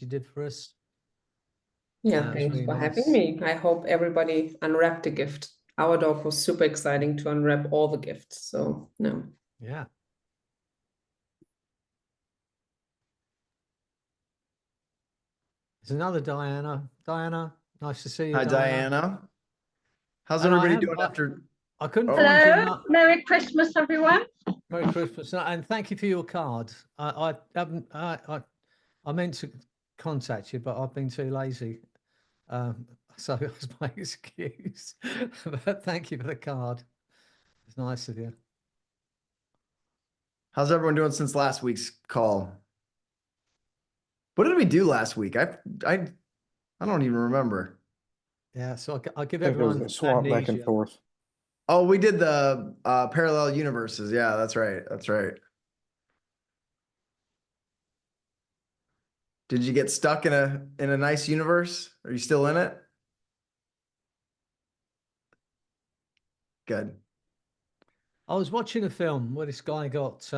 you did for us. Yeah, thanks really for nice. having me. I hope everybody unwrapped a gift. Our dog was super exciting to unwrap all the gifts. So, no. Yeah. There's another Diana. Diana, nice to see you, Hi, Diana. How's everybody doing after? I couldn't find you. Hello, Merry Christmas, everyone. Merry Christmas, and thank you for your card. I haven't. I meant to contact you, but I've been too lazy. So that's my excuse. But thank you for the card. It's nice of you. How's everyone doing since last week's call? What did we do last week? I don't even remember. Yeah, so I'll give everyone a swap back and forth. Oh, we did the parallel universes. Yeah, that's right. That's right. Did you get stuck in a nice universe? Are you still in it? Good. I was watching a film where this guy got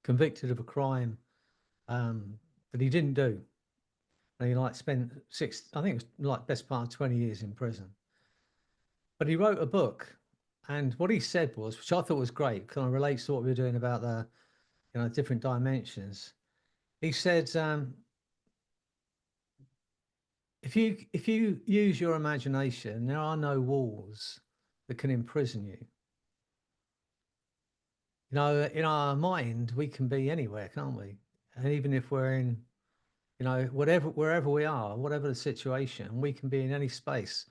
convicted of a crime that he didn't do. And he spent I think it was best part of 20 years in prison. But he wrote a book, and what he said was, which I thought was great, kind of relates to what we were doing about the, different dimensions. He said, if you use your imagination, there are no walls that can imprison you. In our mind, we can be anywhere, can't we? And even if we're in, wherever we are, whatever the situation, we can be in any space.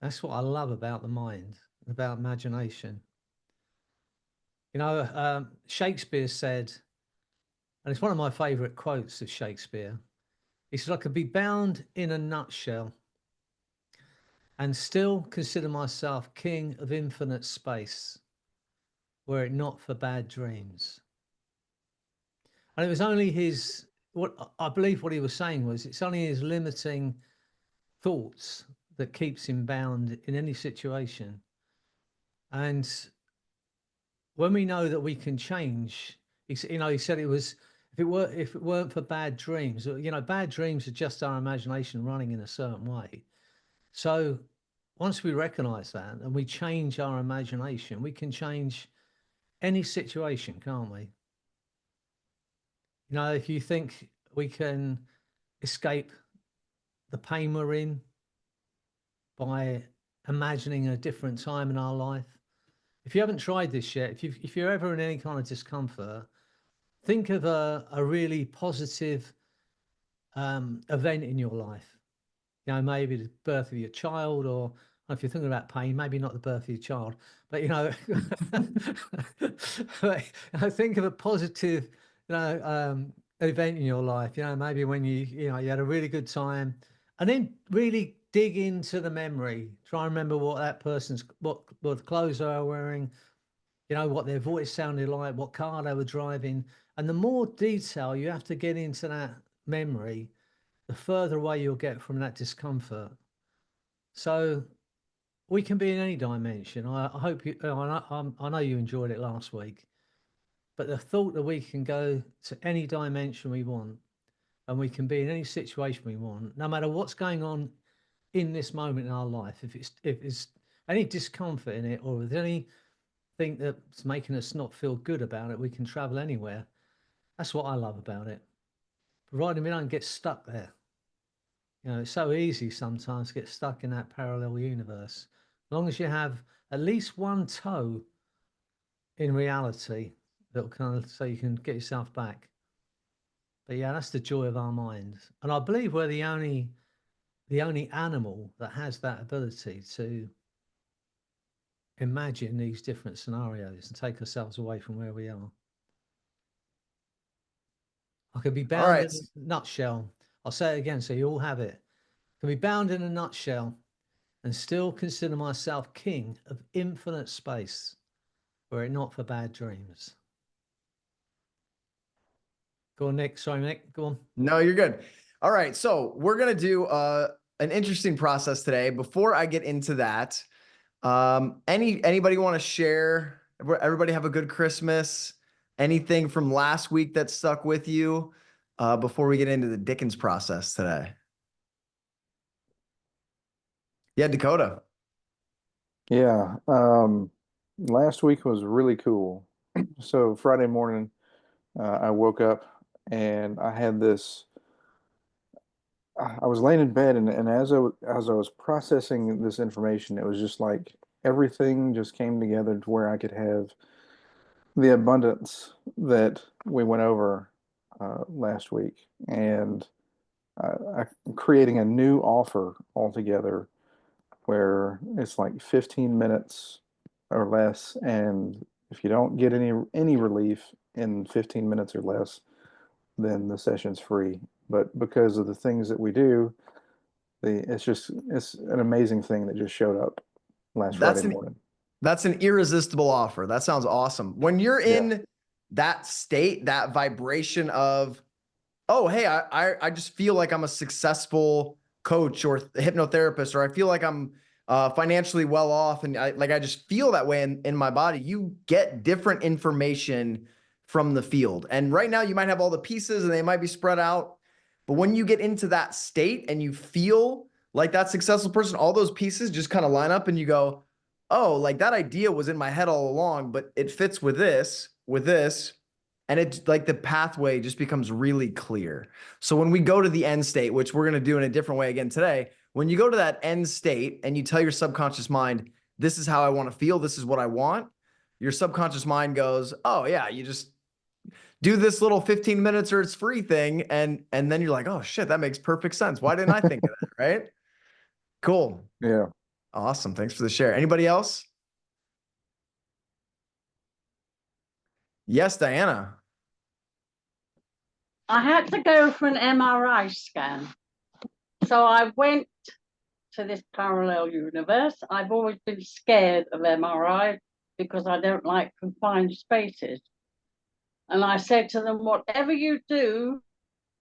That's what I love about the mind, about imagination. Shakespeare said, and it's one of my favorite quotes of Shakespeare. He said, I could be bound in a nutshell and still consider myself king of infinite space, were it not for bad dreams. And it was only what I believe what he was saying was, it's only his limiting thoughts that keeps him bound in any situation. And when we know that we can change, he said it was, if it weren't for bad dreams, bad dreams are just our imagination running in a certain way. So once we recognize that and we change our imagination, we can change any situation, can't we? If you think we can escape the pain we're in by imagining a different time in our life. If you haven't tried this yet, if you're ever in any kind of discomfort, think of a really positive event in your life. Maybe the birth of your child, or if you're thinking about pain, maybe not the birth of your child, but think of a positive event in your life. Maybe when you had a really good time, and then really dig into the memory. Try and remember what that person's what clothes they were wearing, what their voice sounded like, what car they were driving. And the more detail you have to get into that memory, the further away you'll get from that discomfort. So we can be in any dimension. I hope you, I know you enjoyed it last week, but the thought that we can go to any dimension we want, and we can be in any situation we want, no matter what's going on in this moment in our life. If it's any discomfort in it, or if there's anything that's making us not feel good about it, we can travel anywhere. That's what I love about it. Provided we don't get stuck there. It's so easy sometimes to get stuck in that parallel universe. As long as you have at least one toe in reality, that'll kind of, so you can get yourself back. But yeah, that's the joy of our minds. And I believe we're the only animal that has that ability to imagine these different scenarios and take ourselves away from where we are. I could be bound in a nutshell. I'll say it again so you all have it. I can be bound in a nutshell and still consider myself king of infinite space, were it not for bad dreams. Go on, Nick. Sorry, Nick. Go on. No, you're good. All right. So we're going to do an interesting process today. Before I get into that, anybody want to share? Everybody have a good Christmas? Anything from last week that stuck with you? before we get into the Dickens process today? Yeah, Dakota. Yeah. Last week was really cool. So Friday morning, I woke up and I had this. I was laying in bed, and as I was processing this information, it was just like everything just came together to where I could have the abundance that we went over last week, and I'm creating a new offer altogether where it's like 15 minutes or less, and if you don't get any relief in 15 minutes or less, then the session's free. But because of the things that we do, it's an amazing thing that just showed up last Friday morning. That's an irresistible offer. That sounds awesome. When you're in that state, that vibration of, oh, hey, I just feel like I'm a successful coach or hypnotherapist, or I feel like I'm financially well off, and I just feel that way in my body. You get different information from the field. And right now you might have all the pieces and they might be spread out. But when you get into that state and you feel like that successful person, all those pieces just kind of line up and you go, oh, like that idea was in my head all along, but it fits with this. And it's like the pathway just becomes really clear. So when we go to the end state, which we're going to do in a different way again today, when you go to that end state and you tell your subconscious mind, this is how I want to feel, this is what I want, your subconscious mind goes, oh yeah, you just do this little 15 minutes or it's free thing. And then you're like, oh shit, that makes perfect sense. Why didn't I think of that? Right? Cool. Yeah. Awesome. Thanks for the share. Anybody else? Yes, Diana. I had to go for an MRI scan. So I went to this parallel universe. I've always been scared of MRI because I don't like confined spaces. And I said to them, whatever you do,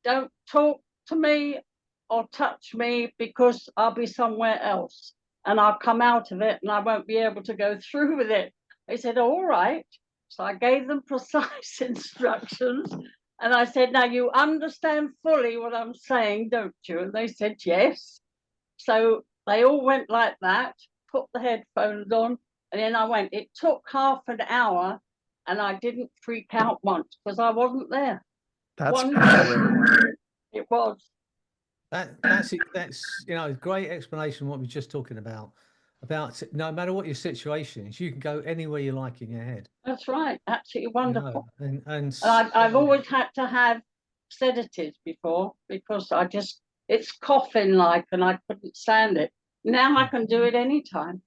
don't talk to me or touch me because I'll be somewhere else and I'll come out of it and I won't be able to go through with it. They said, all right. So I gave them precise instructions and I said, now you understand fully what I'm saying, don't you? And they said, yes. So they all went like that, put the headphones on, and then I went. It took half an hour and I didn't freak out once because I wasn't there. That's great. It was. That's a great explanation of what we're just talking about no matter what your situation is, you can go anywhere you like in your head. That's right. Absolutely wonderful. And I've always had to have sedatives before because it's coughing like, and I couldn't stand it. Now I can do it anytime.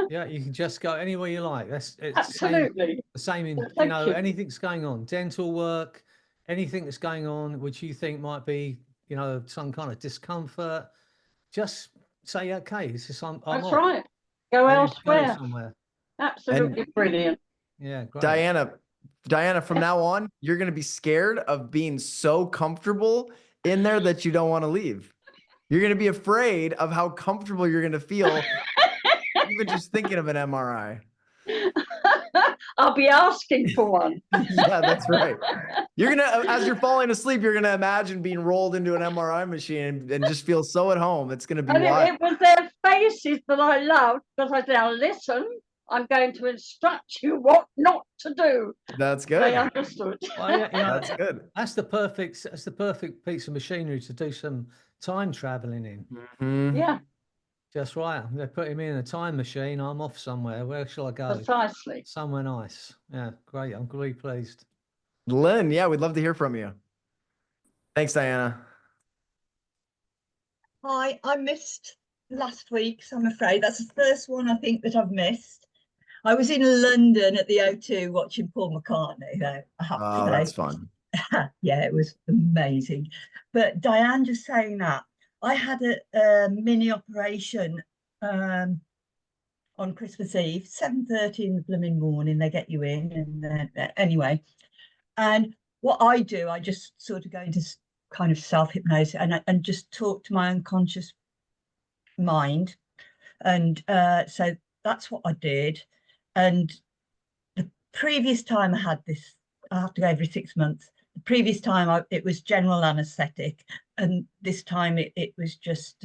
Yeah, you can just go anywhere you like. It's absolutely the same in anything's going on, dental work, anything that's going on which you think might be some kind of discomfort. Just say, okay, this is I'm that's off. right. Go elsewhere. Go somewhere. Absolutely brilliant. Yeah, great. Diana, from now on, you're going to be scared of being so comfortable in there that you don't want to leave. You're going to be afraid of how comfortable you're going to feel even just thinking of an MRI. I'll be asking for one. Yeah, that's right. You're going to, as you're falling asleep, you're going to imagine being rolled into an MRI machine and just feel so at home. It's going to be wild. It was their faces that I loved because I said, now listen, I'm going to instruct you what not to do. That's good. They understood. Well, that's good. That's the perfect piece of machinery to do some time traveling in. Mm-hmm. Yeah. Just right. They put him in a time machine. I'm off somewhere. Where shall I go? Precisely. Somewhere nice. Yeah, great. I'm really pleased. Lynn, yeah, we'd love to hear from you. Thanks, Diana. Hi, I missed last week's, I'm afraid. That's the first one I think that I've missed. I was in London at the O2 watching Paul McCartney, though, I have to say. That's fun. Yeah, it was amazing. But Diane, just saying that, I had a mini operation on Christmas Eve, 7:30 in the blooming morning. They get you in, and then anyway. And what I do, I just sort of go into kind of self-hypnosis and just talk to my unconscious mind. And so that's what I did. And the previous time I had this, I have to go every 6 months. the previous time it was general anaesthetic, and this time it was just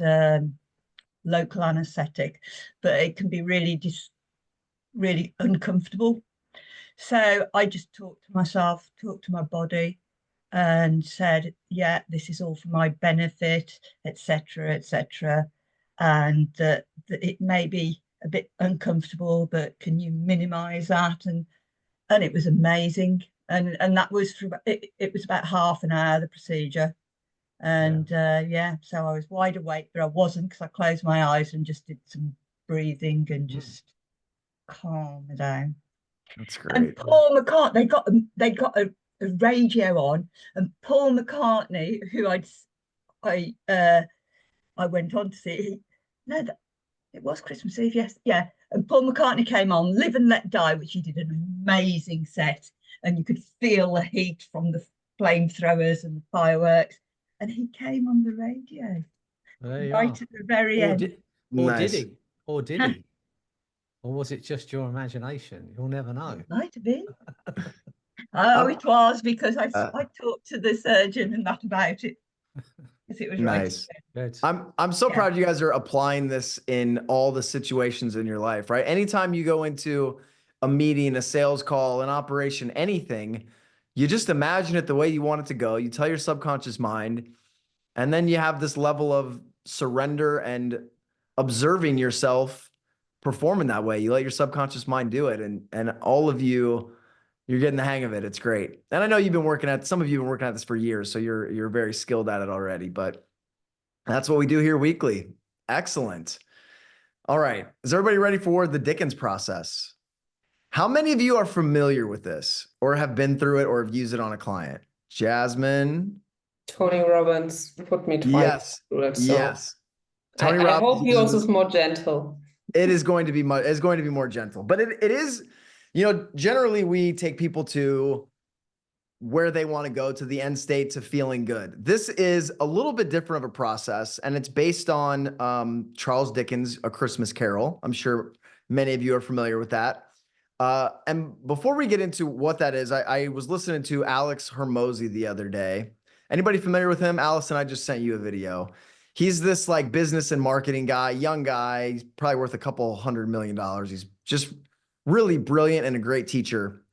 local anaesthetic, but it can be really really uncomfortable. So I just talked to myself, talked to my body, and said, yeah, this is all for my benefit, etc., etc., and that it may be a bit uncomfortable, but can you minimize that? And it was amazing. And that was for it was about half an hour, the procedure. And yeah, so I was wide awake, but I wasn't, because I closed my eyes and just did some breathing and just calm down. That's great. And Paul McCartney, they got a radio on, and Paul McCartney, who I went on to see, it was Christmas Eve, yes, yeah. And Paul McCartney came on Live and Let Die, which he did an amazing set, and you could feel the heat from the flamethrowers and the fireworks. And he came on the radio right at the very end. Nice. Did he? Or did he? Or was it just your imagination? You'll never know. It might have been. Oh, it was, because I talked to the surgeon and that about it. Because it was nice. Right. I'm so proud you guys are applying this in all the situations in your life, right? Anytime you go into a meeting, a sales call, an operation, anything, you just imagine it the way you want it to go. You tell your subconscious mind, and then you have this level of surrender and observing yourself performing that way. You let your subconscious mind do it. And all of you, you're getting the hang of it. It's great. And I know some of you have been working at this for years, so you're very skilled at it already, but that's what we do here weekly. Excellent. All right. Is everybody ready for the Dickens process? How many of you are familiar with this or have been through it or have used it on a client? Jasmine? Tony Robbins put me twice through it. So Yes. Tony I Robbins hope yours is more gentle. It is going to be more gentle, but it is, generally we take people to where they want to go, to the end state, to feeling good. This is a little bit different of a process, and it's based on Charles Dickens' A Christmas Carol. I'm sure many of you are familiar with that. And before we get into what that is, I was listening to Alex Hormozy the other day. Anybody familiar with him? Allison, I just sent you a video. He's this like business and marketing guy, young guy. He's probably worth a couple $100 million. He's just really brilliant and a great teacher.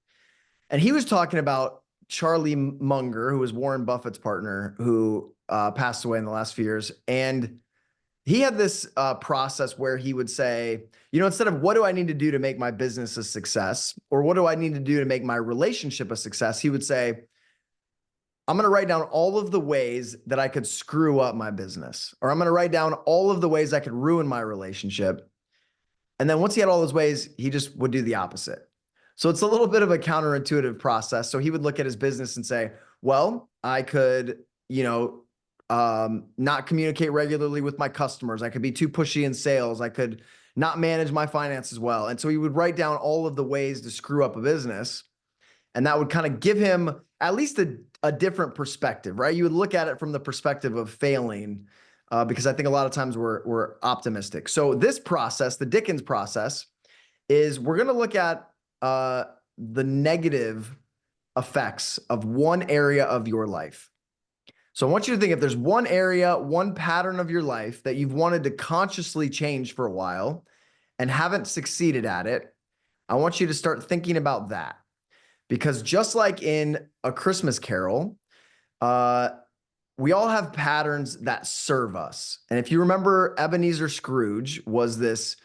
And he was talking about Charlie Munger, who was Warren Buffett's partner, who passed away in the last few years. And he had this process where he would say, instead of what do I need to do to make my business a success, or what do I need to do to make my relationship a success, he would say, I'm going to write down all of the ways that I could screw up my business, or I'm going to write down all of the ways I could ruin my relationship. And then once he had all those ways, he just would do the opposite. So it's a little bit of a counterintuitive process. So he would look at his business and say, well, I could, not communicate regularly with my customers. I could be too pushy in sales. I could not manage my finances well. And so he would write down all of the ways to screw up a business. And that would kind of give him at least a different perspective, right? You would look at it from the perspective of failing, because I think a lot of times we're optimistic. So this process, the Dickens process, is we're going to look at the negative effects of one area of your life. So I want you to think, if there's one area, one pattern of your life that you've wanted to consciously change for a while and haven't succeeded at it, I want you to start thinking about that. Because just like in A Christmas Carol, we all have patterns that serve us. And if you remember, Ebenezer Scrooge was this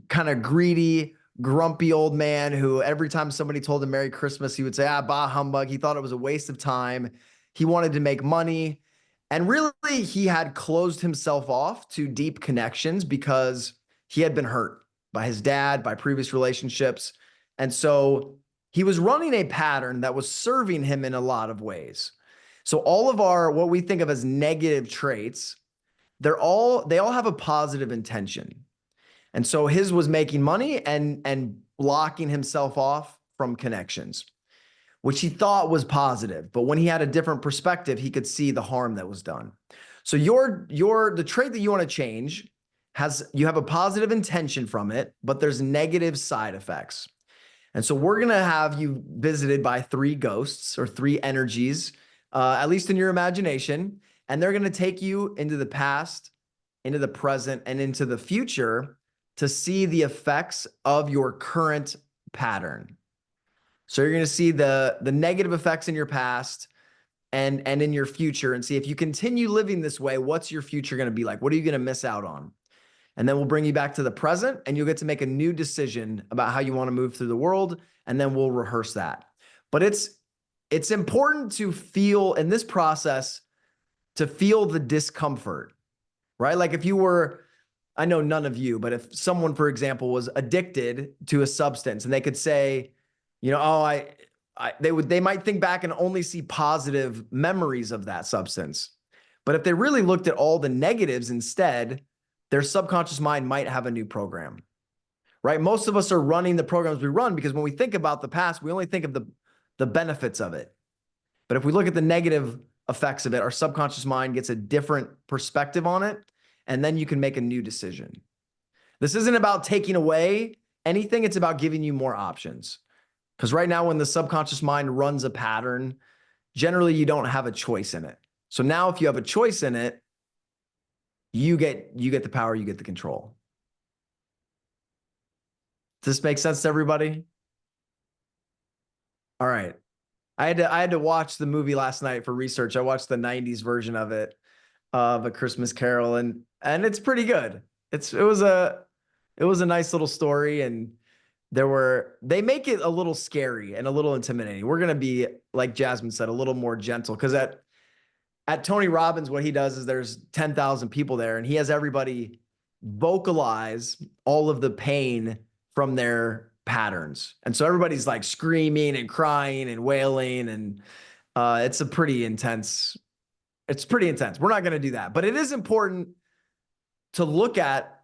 kind of greedy, grumpy old man who every time somebody told him Merry Christmas, he would say, bah humbug. He thought it was a waste of time. He wanted to make money. And really, he had closed himself off to deep connections because he had been hurt by his dad, by previous relationships. And so he was running a pattern that was serving him in a lot of ways. So all of our, what we think of as negative traits, they all have a positive intention. And so his was making money and blocking himself off from connections, which he thought was positive. But when he had a different perspective, he could see the harm that was done. So the trait that you want to change you have a positive intention from it, but there's negative side effects. And so we're going to have you visited by 3 ghosts or 3 energies, at least in your imagination. And they're going to take you into the past, into the present, and into the future to see the effects of your current pattern. So you're going to see the negative effects in your past and in your future, and see if you continue living this way, what's your future going to be like? What are you going to miss out on? And then we'll bring you back to the present, and you'll get to make a new decision about how you want to move through the world. And then we'll rehearse that. But it's important to feel in this process, to feel the discomfort, right? Like if you were, I know none of you, but if someone, for example, was addicted to a substance and they could say, you know, oh, they might think back and only see positive memories of that substance. But if they really looked at all the negatives instead, their subconscious mind might have a new program, right? Most of us are running the programs we run because when we think about the past, we only think of the benefits of it. But if we look at the negative effects of it, our subconscious mind gets a different perspective on it, and then you can make a new decision. This isn't about taking away anything. It's about giving you more options. Because right now, when the subconscious mind runs a pattern, generally you don't have a choice in it. So now if you have a choice in it, you get the power, you get the control. Does this make sense to everybody? All right. I had to watch the movie last night for research. I watched the 90s version of it, of A Christmas Carol, and it's pretty good. It was a nice little story, and they make it a little scary and a little intimidating. We're going to be, like Jasmine said, a little more gentle, because at Tony Robbins, what he does is there's 10,000 people there, and he has everybody vocalize all of the pain from their patterns. And so everybody's like screaming and crying and wailing, and it's pretty intense. We're not going to do that, but it is important to look at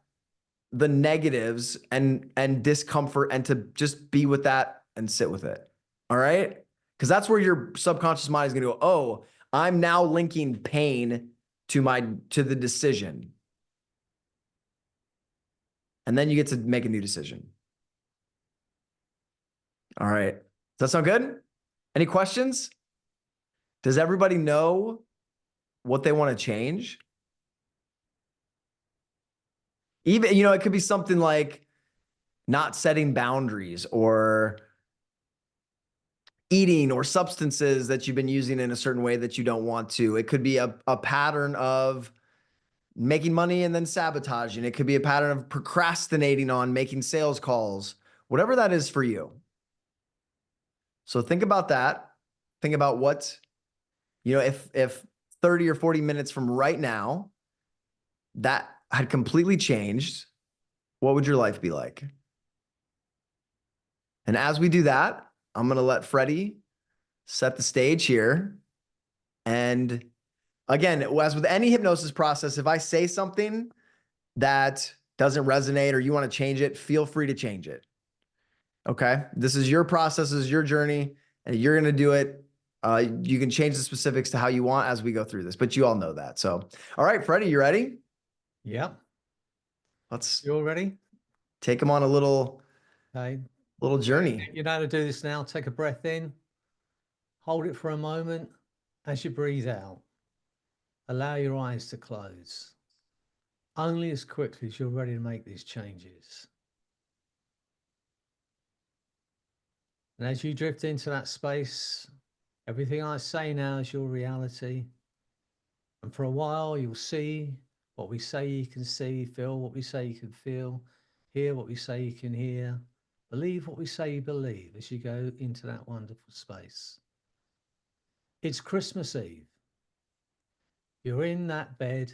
the negatives and discomfort, and to just be with that and sit with it. All right. Because that's where your subconscious mind is going to go, oh, I'm now linking pain to the decision. And then you get to make a new decision. All right. Does that sound good? Any questions? Does everybody know what they want to change? Even, it could be something like not setting boundaries, or eating or substances that you've been using in a certain way that you don't want to. It could be a pattern of making money and then sabotaging. It could be a pattern of procrastinating on making sales calls, whatever that is for you. So think about that. Think about what, if 30 or 40 minutes from right now, that had completely changed, what would your life be like? And as we do that, I'm going to let Freddie set the stage here. And again, as with any hypnosis process, if I say something that doesn't resonate or you want to change it, feel free to change it. Okay? This is your process, this is your journey, and you're going to do it. You can change the specifics to how you want as we go through this, but you all know that. So, all right, Freddie, you ready? Yep. Let's You all ready? take them on a little journey. You know how to do this now. Take a breath in, hold it for a moment. As you breathe out, allow your eyes to close. Only as quickly as you're ready to make these changes. And as you drift into that space, everything I say now is your reality. And for a while, you'll see what we say you can see, feel what we say you can feel, hear what we say you can hear, believe what we say you believe as you go into that wonderful space. It's Christmas Eve. You're in that bed.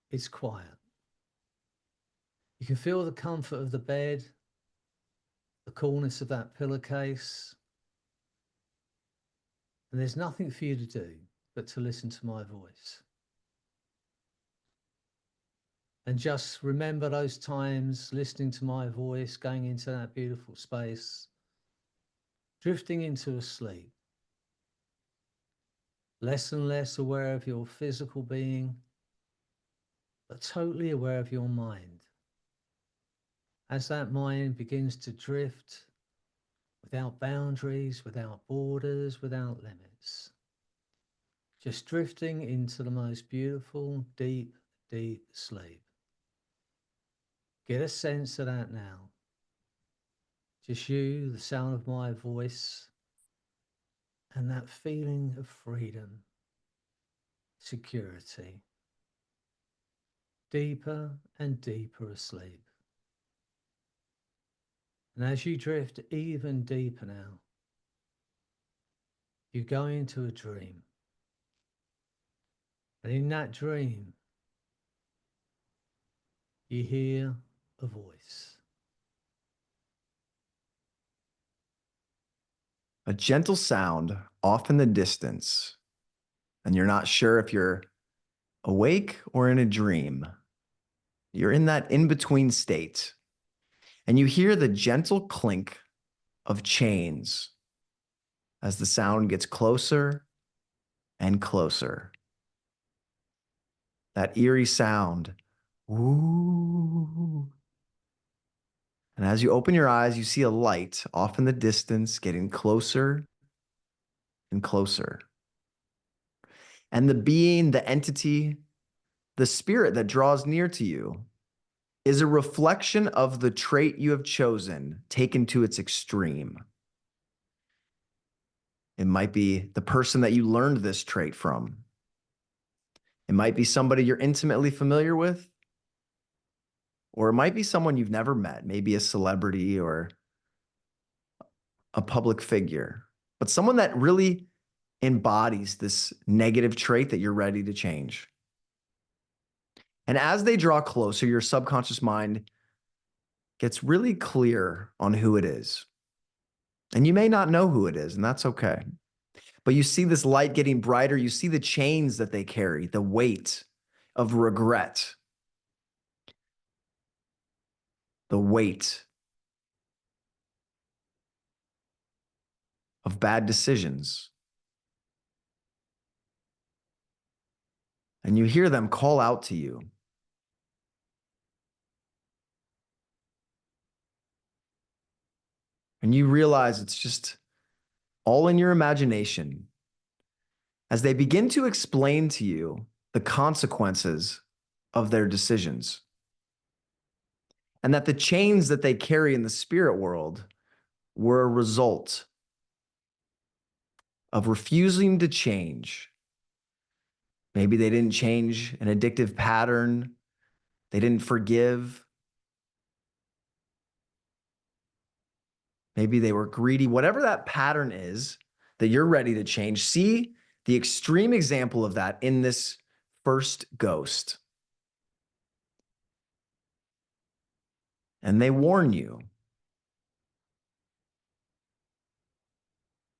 It's quiet. You can feel the comfort of the bed, the coolness of that pillowcase. And there's nothing for you to do but to listen to my voice. And just remember those times listening to my voice, going into that beautiful space, drifting into a sleep. Less and less aware of your physical being, but totally aware of your mind. as that mind begins to drift without boundaries, without borders, without limits. Just drifting into the most beautiful, deep, deep sleep. Get a sense of that now. Just you, the sound of my voice, and that feeling of freedom, security. Deeper and deeper asleep. And as you drift even deeper now, you go into a dream. And in that dream, you hear a voice. A gentle sound off in the distance, and you're not sure if you're awake or in a dream. You're in that in-between state, and you hear the gentle clink of chains as the sound gets closer and closer. That eerie sound, ooh. And as you open your eyes, you see a light off in the distance getting closer and closer. And the being, the entity, the spirit that draws near to you is a reflection of the trait you have chosen, taken to its extreme. It might be the person that you learned this trait from. It might be somebody you're intimately familiar with, or it might be someone you've never met, maybe a celebrity or a public figure, but someone that really embodies this negative trait that you're ready to change. And as they draw closer, your subconscious mind gets really clear on who it is. And you may not know who it is, and that's okay. But you see this light getting brighter. You see the chains that they carry, the weight of regret, the weight of bad decisions. And you hear them call out to you. And you realize it's just all in your imagination as they begin to explain to you the consequences of their decisions. And that the chains that they carry in the spirit world were a result of refusing to change. Maybe they didn't change an addictive pattern. They didn't forgive. Maybe they were greedy. Whatever that pattern is that you're ready to change, see the extreme example of that in this first ghost. And they warn you.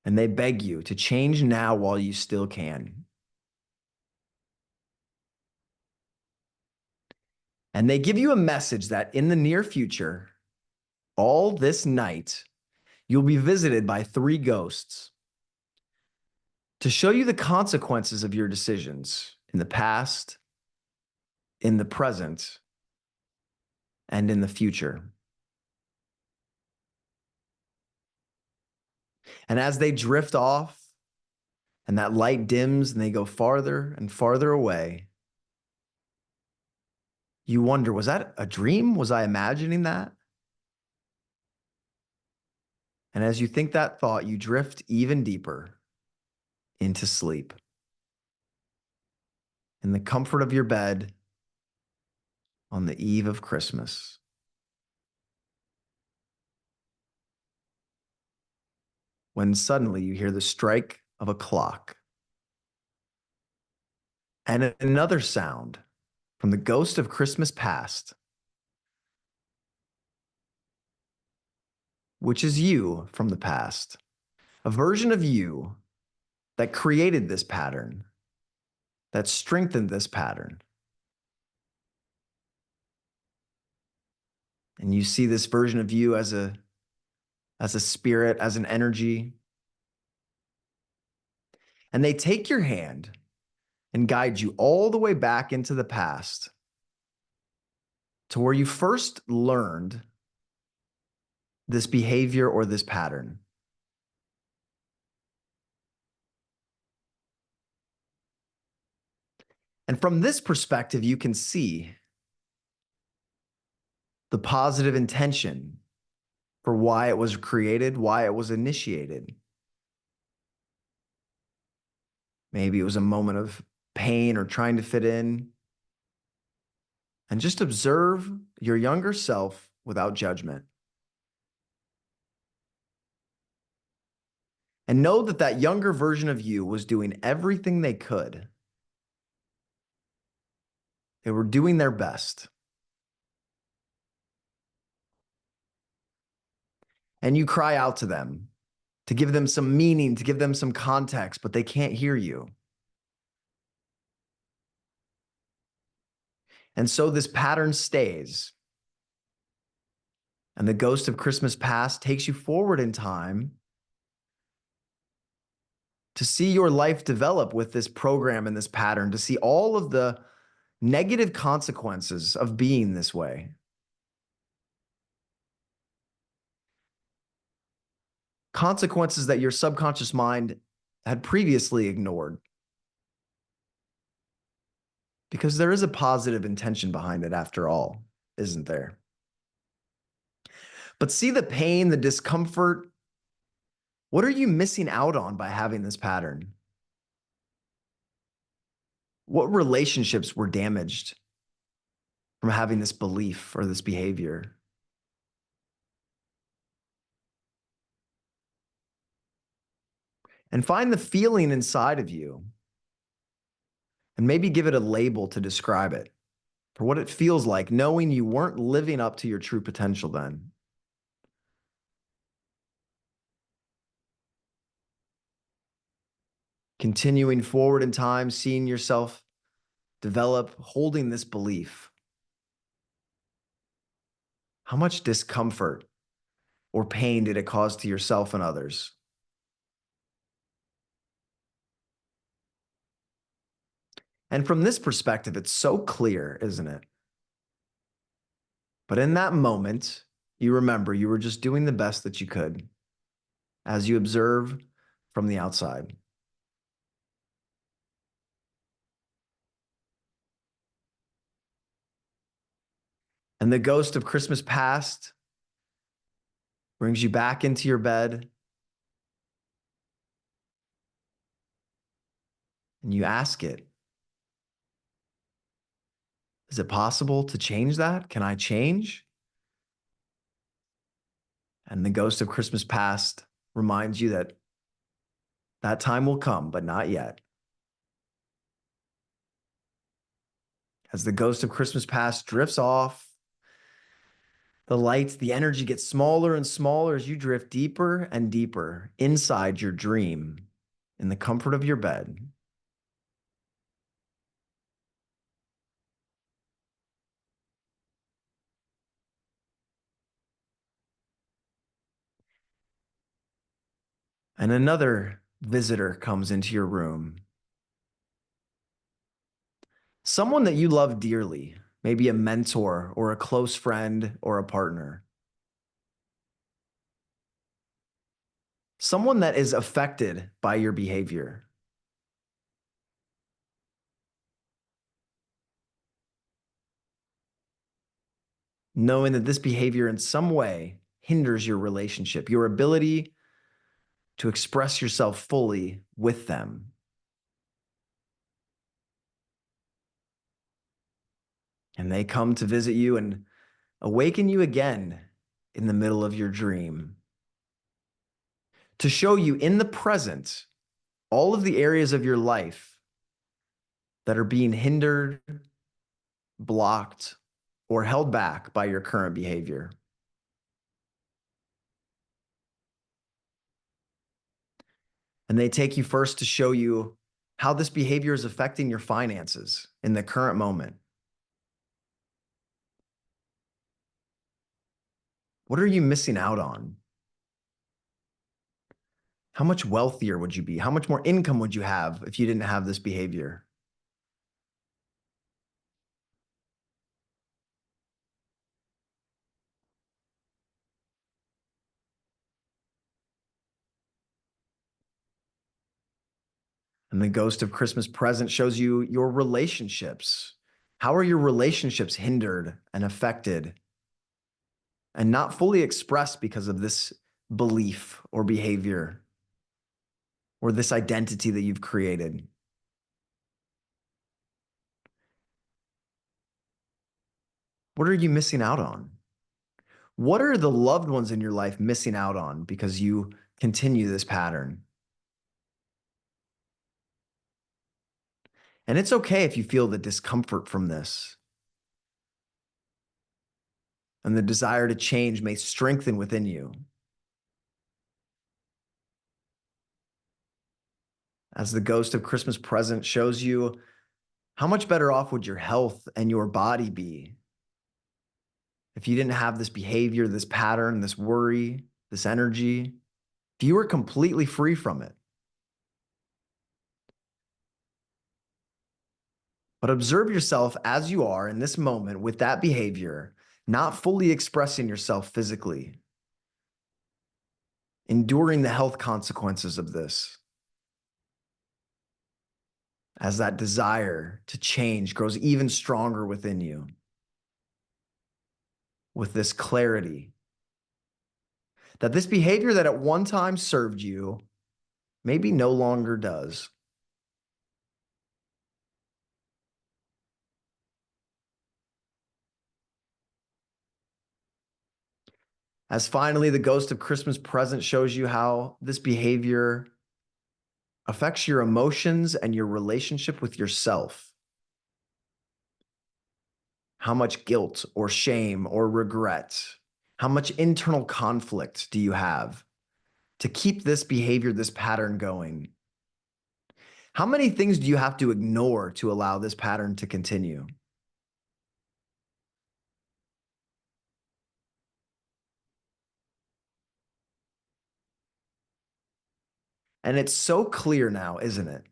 And they beg you to change now while you still can. And they give you a message that in the near future, all this night, you'll be visited by 3 ghosts to show you the consequences of your decisions in the past, in the present, and in the future. And as they drift off and that light dims and they go farther and farther away, you wonder, was that a dream? Was I imagining that? And as you think that thought, you drift even deeper into sleep. In the comfort of your bed on the eve of Christmas. When suddenly you hear the strike of a clock. And another sound from the ghost of Christmas past, which is you from the past, a version of you that created this pattern, that strengthened this pattern. And you see this version of you as a spirit, as an energy. And they take your hand and guide you all the way back into the past to where you first learned this behavior or this pattern. And from this perspective, you can see the positive intention for why it was created, why it was initiated. Maybe it was a moment of pain or trying to fit in. And just observe your younger self without judgment. And know that that younger version of you was doing everything they could. They were doing their best. And you cry out to them to give them some meaning, to give them some context, but they can't hear you. And so this pattern stays. And the ghost of Christmas past takes you forward in time to see your life develop with this program and this pattern, to see all of the negative consequences of being this way. Consequences that your subconscious mind had previously ignored. Because there is a positive intention behind it after all, isn't there? But see the pain, the discomfort. What are you missing out on by having this pattern? What relationships were damaged from having this belief or this behavior? And find the feeling inside of you and maybe give it a label to describe it for what it feels like, knowing you weren't living up to your true potential then. Continuing forward in time, seeing yourself develop, holding this belief. How much discomfort or pain did it cause to yourself and others? And from this perspective, it's so clear, isn't it? But in that moment, you remember you were just doing the best that you could as you observe from the outside. And the ghost of Christmas past brings you back into your bed. And you ask it, is it possible to change that? Can I change? And the ghost of Christmas past reminds you that that time will come, but not yet. As the ghost of Christmas past drifts off, the light, the energy gets smaller and smaller as you drift deeper and deeper inside your dream in the comfort of your bed. And another visitor comes into your room. Someone that you love dearly, maybe a mentor or a close friend or a partner. Someone that is affected by your behavior. Knowing that this behavior in some way hinders your relationship, your ability to express yourself fully with them. And they come to visit you and awaken you again in the middle of your dream to show you in the present all of the areas of your life that are being hindered, blocked, or held back by your current behavior. And they take you first to show you how this behavior is affecting your finances in the current moment. What are you missing out on? How much wealthier would you be? How much more income would you have if you didn't have this behavior? And the ghost of Christmas present shows you your relationships. How are your relationships hindered and affected and not fully expressed because of this belief or behavior or this identity that you've created? What are you missing out on? What are the loved ones in your life missing out on because you continue this pattern? And it's okay if you feel the discomfort from this. And the desire to change may strengthen within you. As the ghost of Christmas present shows you, how much better off would your health and your body be if you didn't have this behavior, this pattern, this worry, this energy, if you were completely free from it? But observe yourself as you are in this moment with that behavior, not fully expressing yourself physically, enduring the health consequences of this. As that desire to change grows even stronger within you, with this clarity that this behavior that at one time served you maybe no longer does. As finally, the ghost of Christmas present shows you how this behavior affects your emotions and your relationship with yourself. How much guilt or shame or regret, how much internal conflict do you have to keep this behavior, this pattern going? How many things do you have to ignore to allow this pattern to continue? And it's so clear now, isn't it?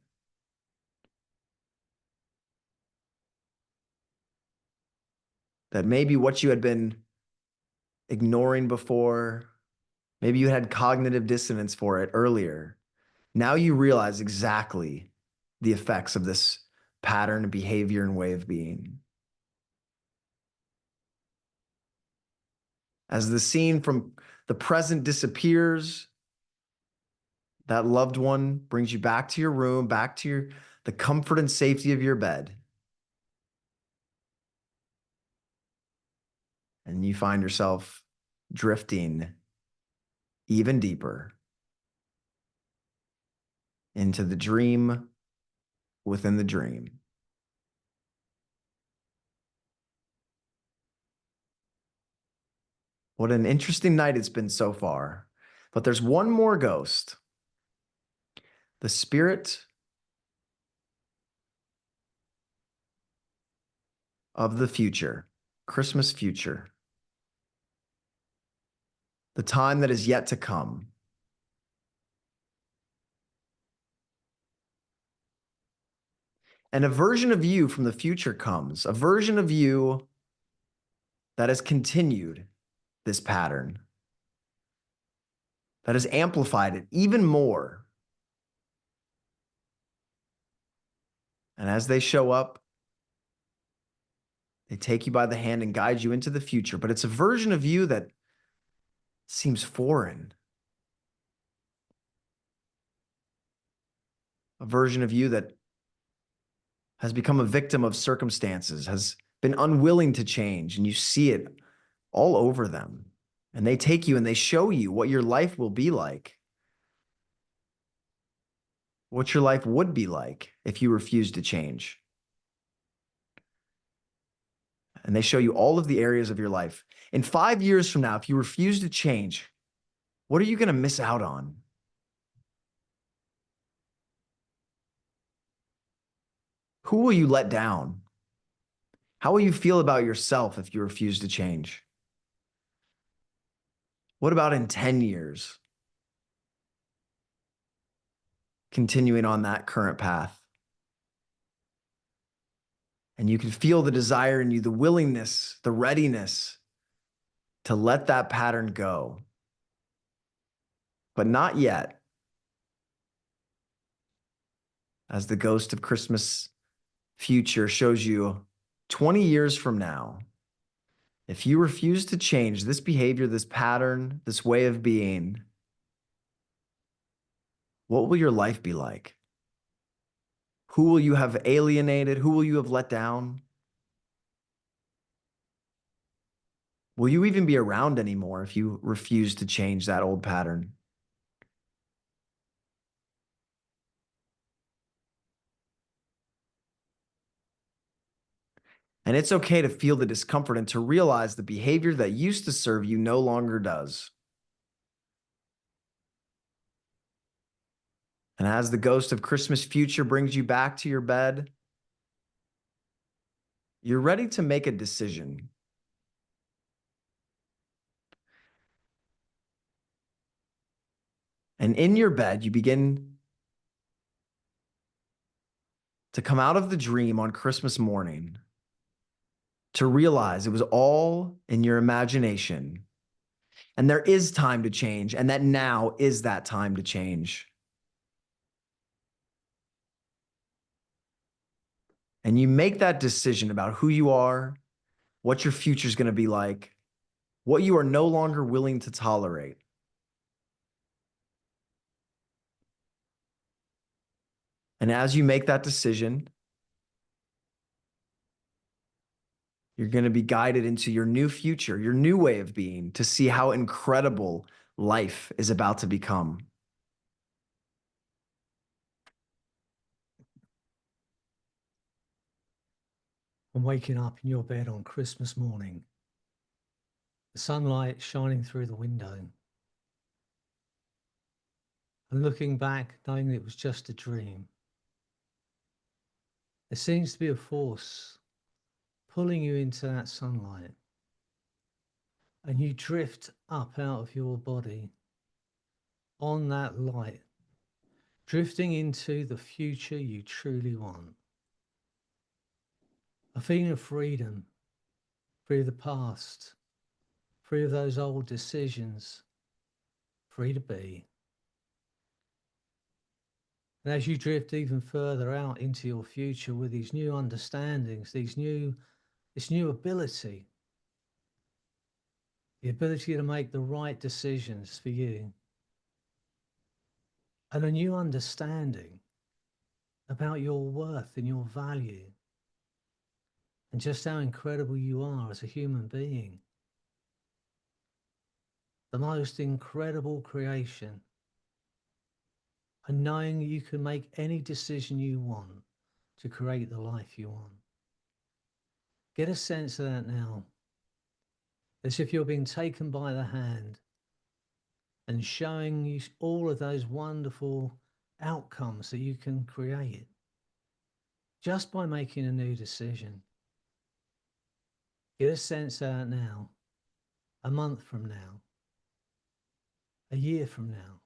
That maybe what you had been ignoring before, maybe you had cognitive dissonance for it earlier. Now you realize exactly the effects of this pattern, behavior, and way of being. As the scene from the present disappears, that loved one brings you back to your room, back to the comfort and safety of your bed. And you find yourself drifting even deeper into the dream within the dream. What an interesting night it's been so far. But there's one more ghost. The spirit of the future, Christmas future. The time that is yet to come. And a version of you from the future comes, a version of you that has continued this pattern, that has amplified it even more. And as they show up, they take you by the hand and guide you into the future, but it's a version of you that seems foreign. A version of you that has become a victim of circumstances, has been unwilling to change, and you see it all over them. And they take you and they show you what your life will be like, what your life would be like if you refuse to change. And they show you all of the areas of your life. In 5 years from now, if you refuse to change, what are you going to miss out on? Who will you let down? How will you feel about yourself if you refuse to change? What about in 10 years? Continuing on that current path. And you can feel the desire in you, the willingness, the readiness to let that pattern go. But not yet. as the ghost of Christmas future shows you 20 years from now, if you refuse to change this behavior, this pattern, this way of being, what will your life be like? Who will you have alienated? Who will you have let down? Will you even be around anymore if you refuse to change that old pattern? And it's okay to feel the discomfort and to realize the behavior that used to serve you no longer does. And as the ghost of Christmas future brings you back to your bed, you're ready to make a decision. And in your bed, you begin to come out of the dream on Christmas morning to realize it was all in your imagination. And there is time to change, and that now is that time to change. And you make that decision about who you are, what your future is going to be like, what you are no longer willing to tolerate. And as you make that decision, you're going to be guided into your new future, your new way of being, to see how incredible life is about to become. And waking up in your bed on Christmas morning, the sunlight shining through the window, and looking back, knowing that it was just a dream. There seems to be a force pulling you into that sunlight, and you drift up out of your body on that light, drifting into the future you truly want. A feeling of freedom, free of the past, free of those old decisions, free to be. And as you drift even further out into your future with these new understandings, this new ability, the ability to make the right decisions for you, and a new understanding about your worth and your value, and just how incredible you are as a human being. The most incredible creation. And knowing you can make any decision you want to create the life you want. Get a sense of that now. As if you're being taken by the hand and showing you all of those wonderful outcomes that you can create just by making a new decision. Get a sense of that now, a month from now, a year from now,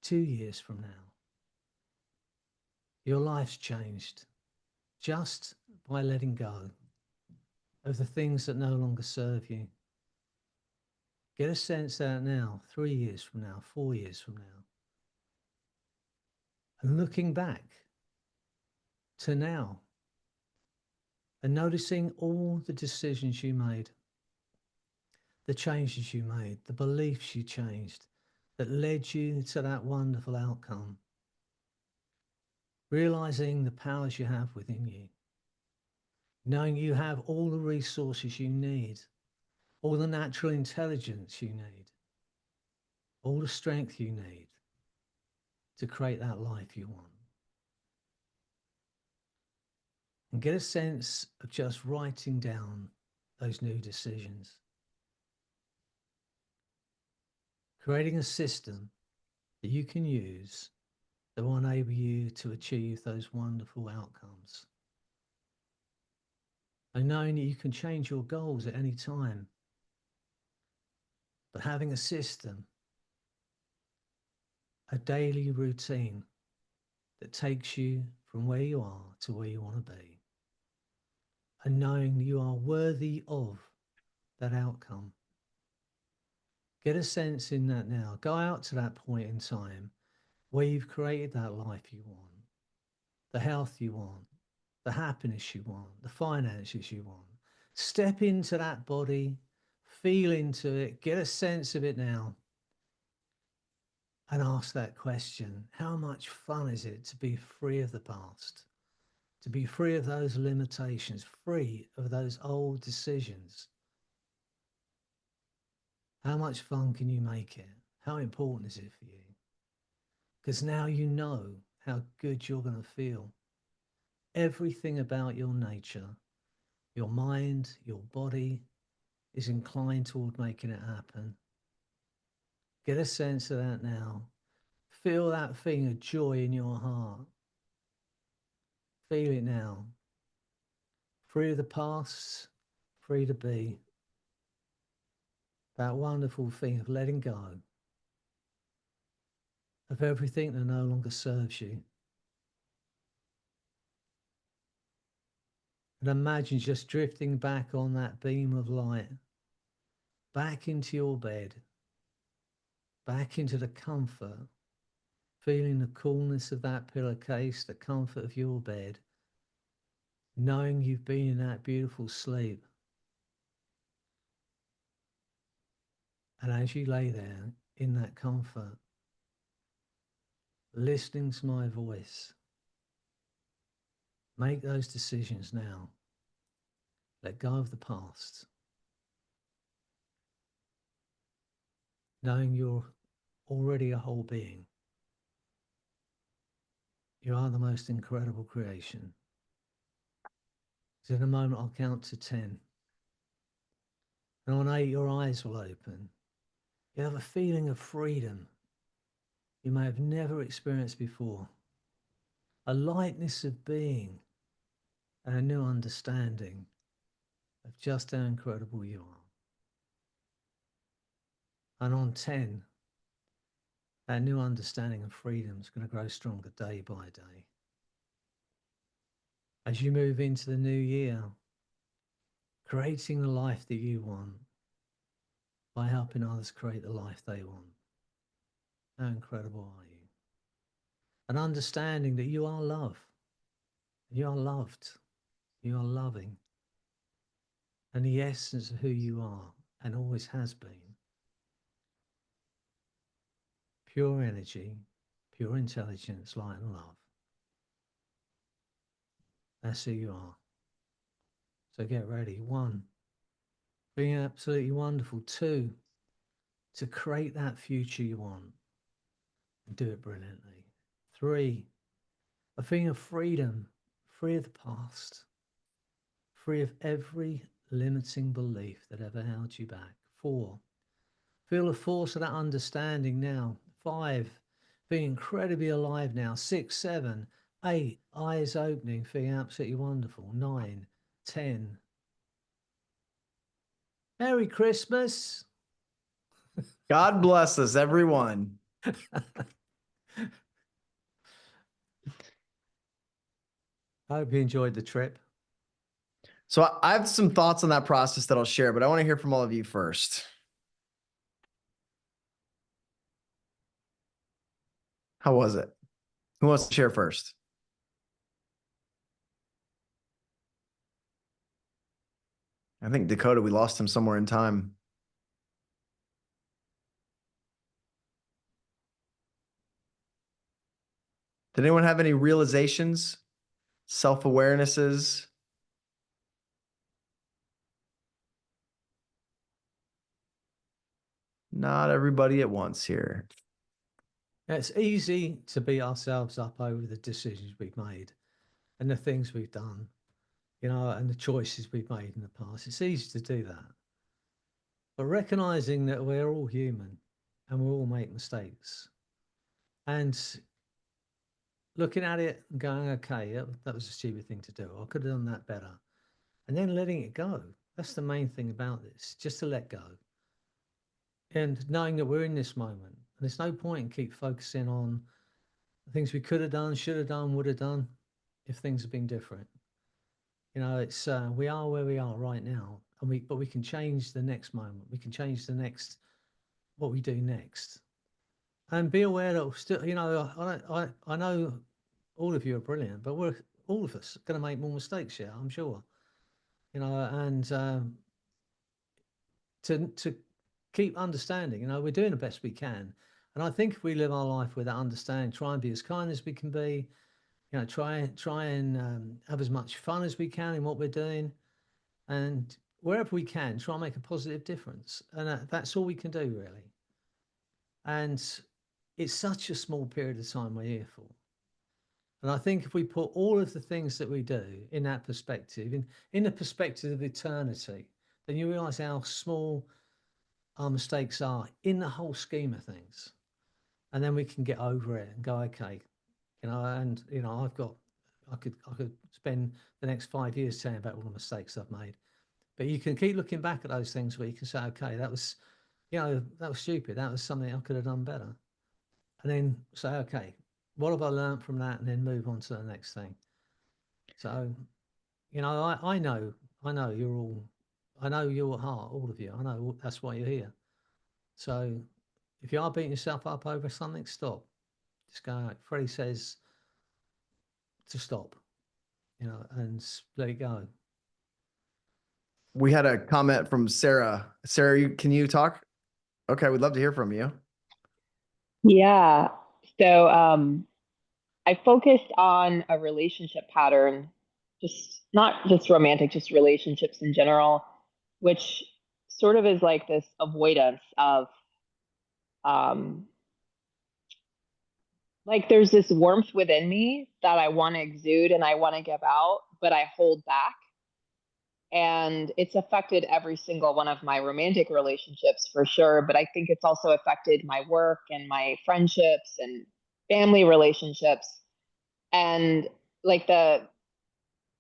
2 years from now. Your life's changed just by letting go of the things that no longer serve you. Get a sense of that now, 3 years from now, 4 years from now. And looking back to now and noticing all the decisions you made, the changes you made, the beliefs you changed that led you to that wonderful outcome. Realizing the powers you have within you. Knowing you have all the resources you need, all the natural intelligence you need, all the strength you need to create that life you want. And get a sense of just writing down those new decisions. Creating a system that you can use that will enable you to achieve those wonderful outcomes. And knowing that you can change your goals at any time, but having a system, a daily routine that takes you from where you are to where you want to be. And knowing you are worthy of that outcome. Get a sense in that now. Go out to that point in time where you've created that life you want. the health you want, the happiness you want, the finances you want. Step into that body, feel into it, get a sense of it now, and ask that question. How much fun is it to be free of the past, to be free of those limitations, free of those old decisions? How much fun can you make it? How important is it for you? Because now you know how good you're going to feel. Everything about your nature, your mind, your body is inclined toward making it happen. Get a sense of that now. Feel that feeling of joy in your heart. Feel it now. Free of the past, free to be. That wonderful thing of letting go of everything that no longer serves you. And imagine just drifting back on that beam of light, back into your bed, back into the comfort, feeling the coolness of that pillowcase, the comfort of your bed, knowing you've been in that beautiful sleep. And as you lay there in that comfort, listening to my voice, make those decisions now. Let go of the past. Knowing you're already a whole being. You are the most incredible creation. So in a moment, I'll count to 10. And on 8, your eyes will open. You have a feeling of freedom you may have never experienced before. A lightness of being and a new understanding of just how incredible you are. And on 10, that new understanding of freedom is going to grow stronger day by day. As you move into the new year, creating the life that you want by helping others create the life they want. How incredible are you? And understanding that you are love. You are loved. You are loving. And the essence of who you are and always has been. Pure energy, pure intelligence, light and love. That's who you are. So get ready. 1, being absolutely wonderful. 2, to create that future you want and do it brilliantly. 3, a feeling of freedom, free of the past, free of every limiting belief that ever held you back. 4, feel the force of that understanding now. 5, feeling incredibly alive now. 6, 7, 8, eyes opening, feeling absolutely wonderful. 9, 10. Merry Christmas. God bless us, everyone. I hope you enjoyed the trip. So I have some thoughts on that process that I'll share, but I want to hear from all of you first. How was it? Who wants to share first? I think Dakota, we lost him somewhere in time. Did anyone have any realizations, self-awarenesses? Not everybody at once here. It's easy to beat ourselves up over the decisions we've made and the things we've done, you know, and the choices we've made in the past. It's easy to do that. But recognizing that we're all human and we all make mistakes and looking at it and going, okay, that was a stupid thing to do. I could have done that better. And then letting it go. That's the main thing about this, just to let go. And knowing that we're in this moment. And there's no point in keep focusing on the things we could have done, should have done, would have done, if things had been different. You know, it's we are where we are right now, and but we can change the next moment. We can change the next, what we do next, and be aware that still, you know, I know all of you are brilliant, but we're all of us going to make more mistakes. Yeah, I'm sure. You know, and to keep understanding. You know, we're doing the best we can, and I think if we live our life with that understanding, try and be as kind as we can be. You know, try and have as much fun as we can in what we're doing, and wherever we can, try and make a positive difference. And that's all we can do, really. And it's such a small period of time we're here for. And I think if we put all of the things that we do in that perspective, in the perspective of eternity, then you realize how small our mistakes are in the whole scheme of things. And then we can get over it and go, okay, you know, and you know, I could spend the next 5 years telling about all the mistakes I've made. But you can keep looking back at those things where you can say, okay, that was, you know, that was stupid. That was something I could have done better. And then say, okay, what have I learned from that? And then move on to the next thing. So, you know, I know you're all, I know your heart, all of you. I know that's why you're here. So if you are beating yourself up over something, stop. Just go, Freddie says to stop, you know, and let it go. We had a comment from Sarah. Sarah, can you talk? Okay, we'd love to hear from you. Yeah. So I focused on a relationship pattern, just not just romantic, just relationships in general, which sort of is like this avoidance of like there's this warmth within me that I want to exude and I want to give out, but I hold back. And it's affected every single one of my romantic relationships for sure. But I think it's also affected my work and my friendships and family relationships. And like the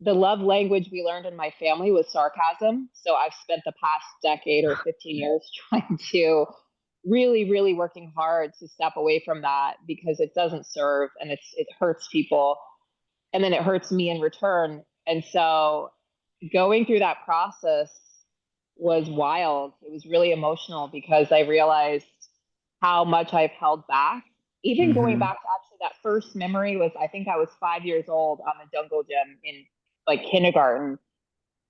love language we learned in my family was sarcasm. So I've spent the past decade or 15 years trying to really working hard to step away from that because it doesn't serve and it hurts people. And then it hurts me in return. And so going through that process was wild. It was really emotional because I realized how much I've held back. Even going back to actually that first memory was, I think I was 5 years old on the jungle gym in like kindergarten.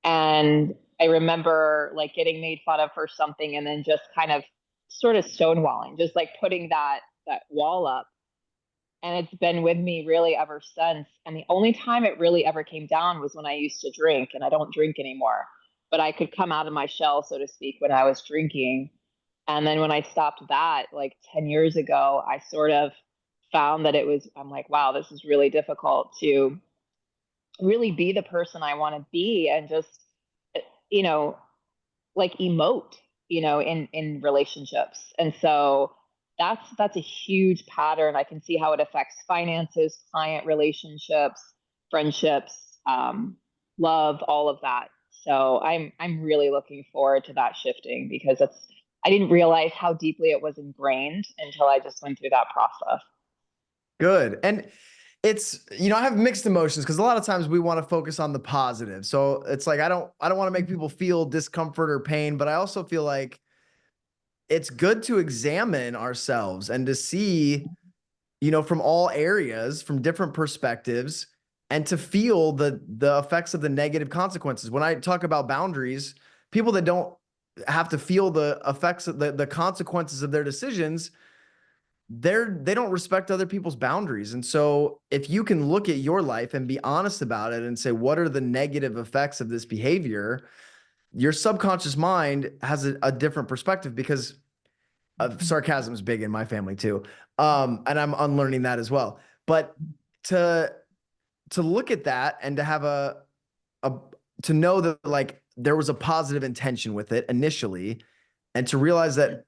And I remember like getting made fun of for something and then just kind of sort of stonewalling, just like putting that wall up. And it's been with me really ever since. And the only time it really ever came down was when I used to drink, and I don't drink anymore. But I could come out of my shell, so to speak, when I was drinking. And then when I stopped that, like 10 years ago, I sort of found that I'm like, wow, this is really difficult to really be the person I want to be and just, you know, like emote, you know, in relationships. And so that's a huge pattern. I can see how it affects finances, client relationships, friendships, love, all of that. So I'm really looking forward to that shifting because I didn't realize how deeply it was ingrained until I just went through that process. Good. And it's, you know, I have mixed emotions because a lot of times we want to focus on the positive. So it's like, I don't want to make people feel discomfort or pain, but I also feel like it's good to examine ourselves and to see, you know, from all areas, from different perspectives, and to feel the effects of the negative consequences. When I talk about boundaries, people that don't have to feel the effects of the consequences of their decisions, they don't respect other people's boundaries. And so if you can look at your life and be honest about it and say, what are the negative effects of this behavior? Your subconscious mind has a different perspective because sarcasm is big in my family too. And I'm unlearning that as well. But to look at that and to have to know that like there was a positive intention with it initially, and to realize that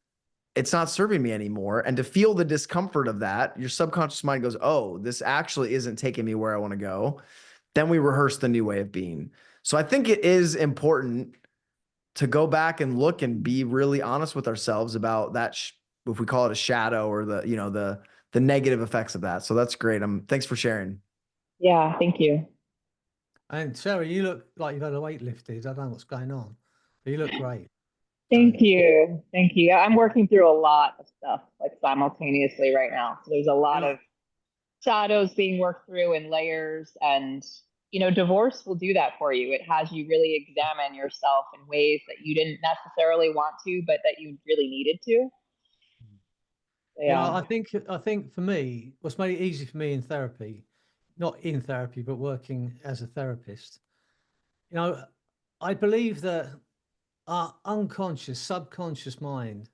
it's not serving me anymore, and to feel the discomfort of that, your subconscious mind goes, oh, this actually isn't taking me where I want to go. Then we rehearse the new way of being. So I think it is important to go back and look and be really honest with ourselves about that, if we call it a shadow or the, you know, the negative effects of that. So that's great. Thanks for sharing. Yeah, thank you. And Sarah, you look like you've had a weight lifted. I don't know what's going on, but you look great. Thank you. Thank you. I'm working through a lot of stuff like simultaneously right now. So there's a lot of shadows being worked through in layers. And, you know, divorce will do that for you. It has you really examine yourself in ways that you didn't necessarily want to, but that you really needed to. You know, Yeah. I think for me, what's made it easy for me in therapy, not in therapy, but working as a therapist, you know, I believe that our unconscious, subconscious mind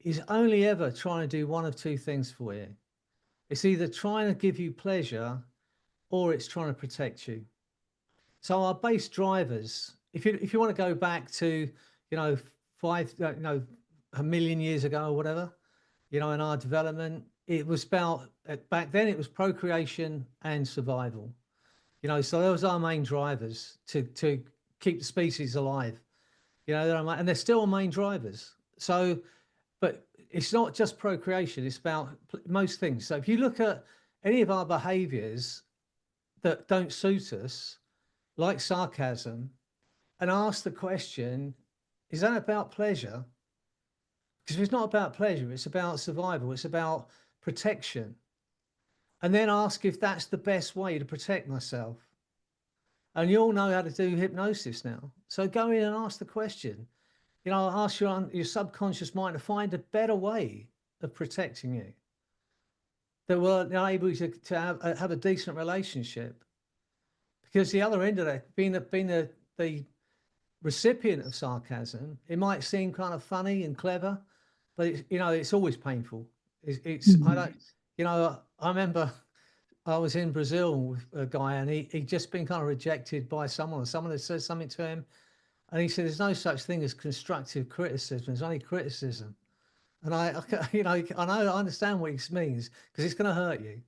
is only ever trying to do one of two things for you. It's either trying to give you pleasure or it's trying to protect you. So our base drivers, if you want to go back to, you know, a million years ago or whatever, you know, in our development, it was about, back then it was procreation and survival. You know, so those are our main drivers to keep the species alive. You know, and they're still our main drivers. So, but it's not just procreation, it's about most things. So if you look at any of our behaviors that don't suit us, like sarcasm, and ask the question, is that about pleasure? Because if it's not about pleasure, it's about survival, it's about protection. And then ask if that's the best way to protect myself. And you all know how to do hypnosis now. So go in and ask the question. You know, ask your subconscious mind to find a better way of protecting you that will enable you to have a decent relationship. Because the other end of that, being the recipient of sarcasm, it might seem kind of funny and clever, but you know, it's always painful. I don't, you know, I remember I was in Brazil with a guy and he'd just been kind of rejected by someone had said something to him. And he said, there's no such thing as constructive criticism. There's only criticism. And you know, I understand what he means because it's going to hurt you,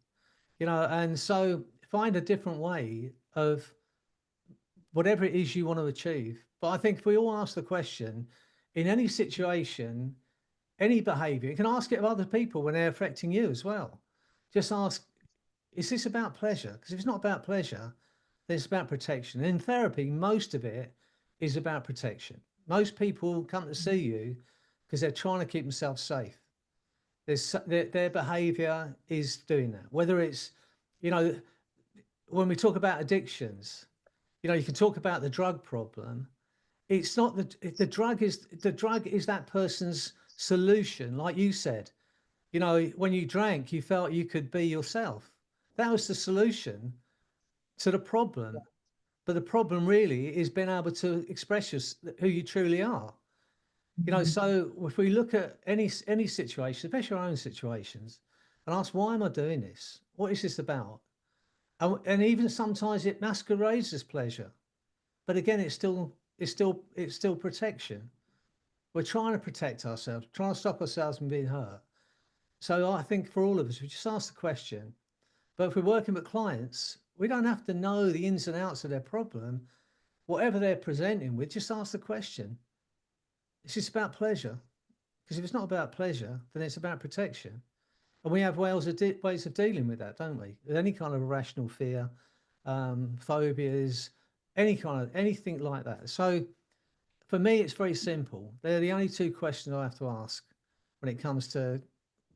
you know, and so find a different way of whatever it is you want to achieve. But I think if we all ask the question, in any situation, any behavior, you can ask it of other people when they're affecting you as well. Just ask, is this about pleasure? Because if it's not about pleasure, then it's about protection. In therapy, most of it is about protection. Most people come to see you because they're trying to keep themselves safe. Their behavior is doing that. Whether it's, you know, when we talk about addictions, you know, you can talk about the drug problem. It's not the drug is that person's solution. Like you said, you know, when you drank, you felt you could be yourself. That was the solution to the problem. But the problem really is being able to express who you truly are. You know, so if we look at any situation, especially our own situations, and ask, why am I doing this? What is this about? And even sometimes it masquerades as pleasure, but again, it's still protection. We're trying to protect ourselves, trying to stop ourselves from being hurt. So I think for all of us, we just ask the question. But if we're working with clients, we don't have to know the ins and outs of their problem. Whatever they're presenting with, just ask the question. It's just about pleasure. Because if it's not about pleasure, then it's about protection. And we have ways of dealing with that, don't we? With any kind of irrational fear, phobias, anything like that. So for me, it's very simple. They're the only two questions I have to ask when it comes to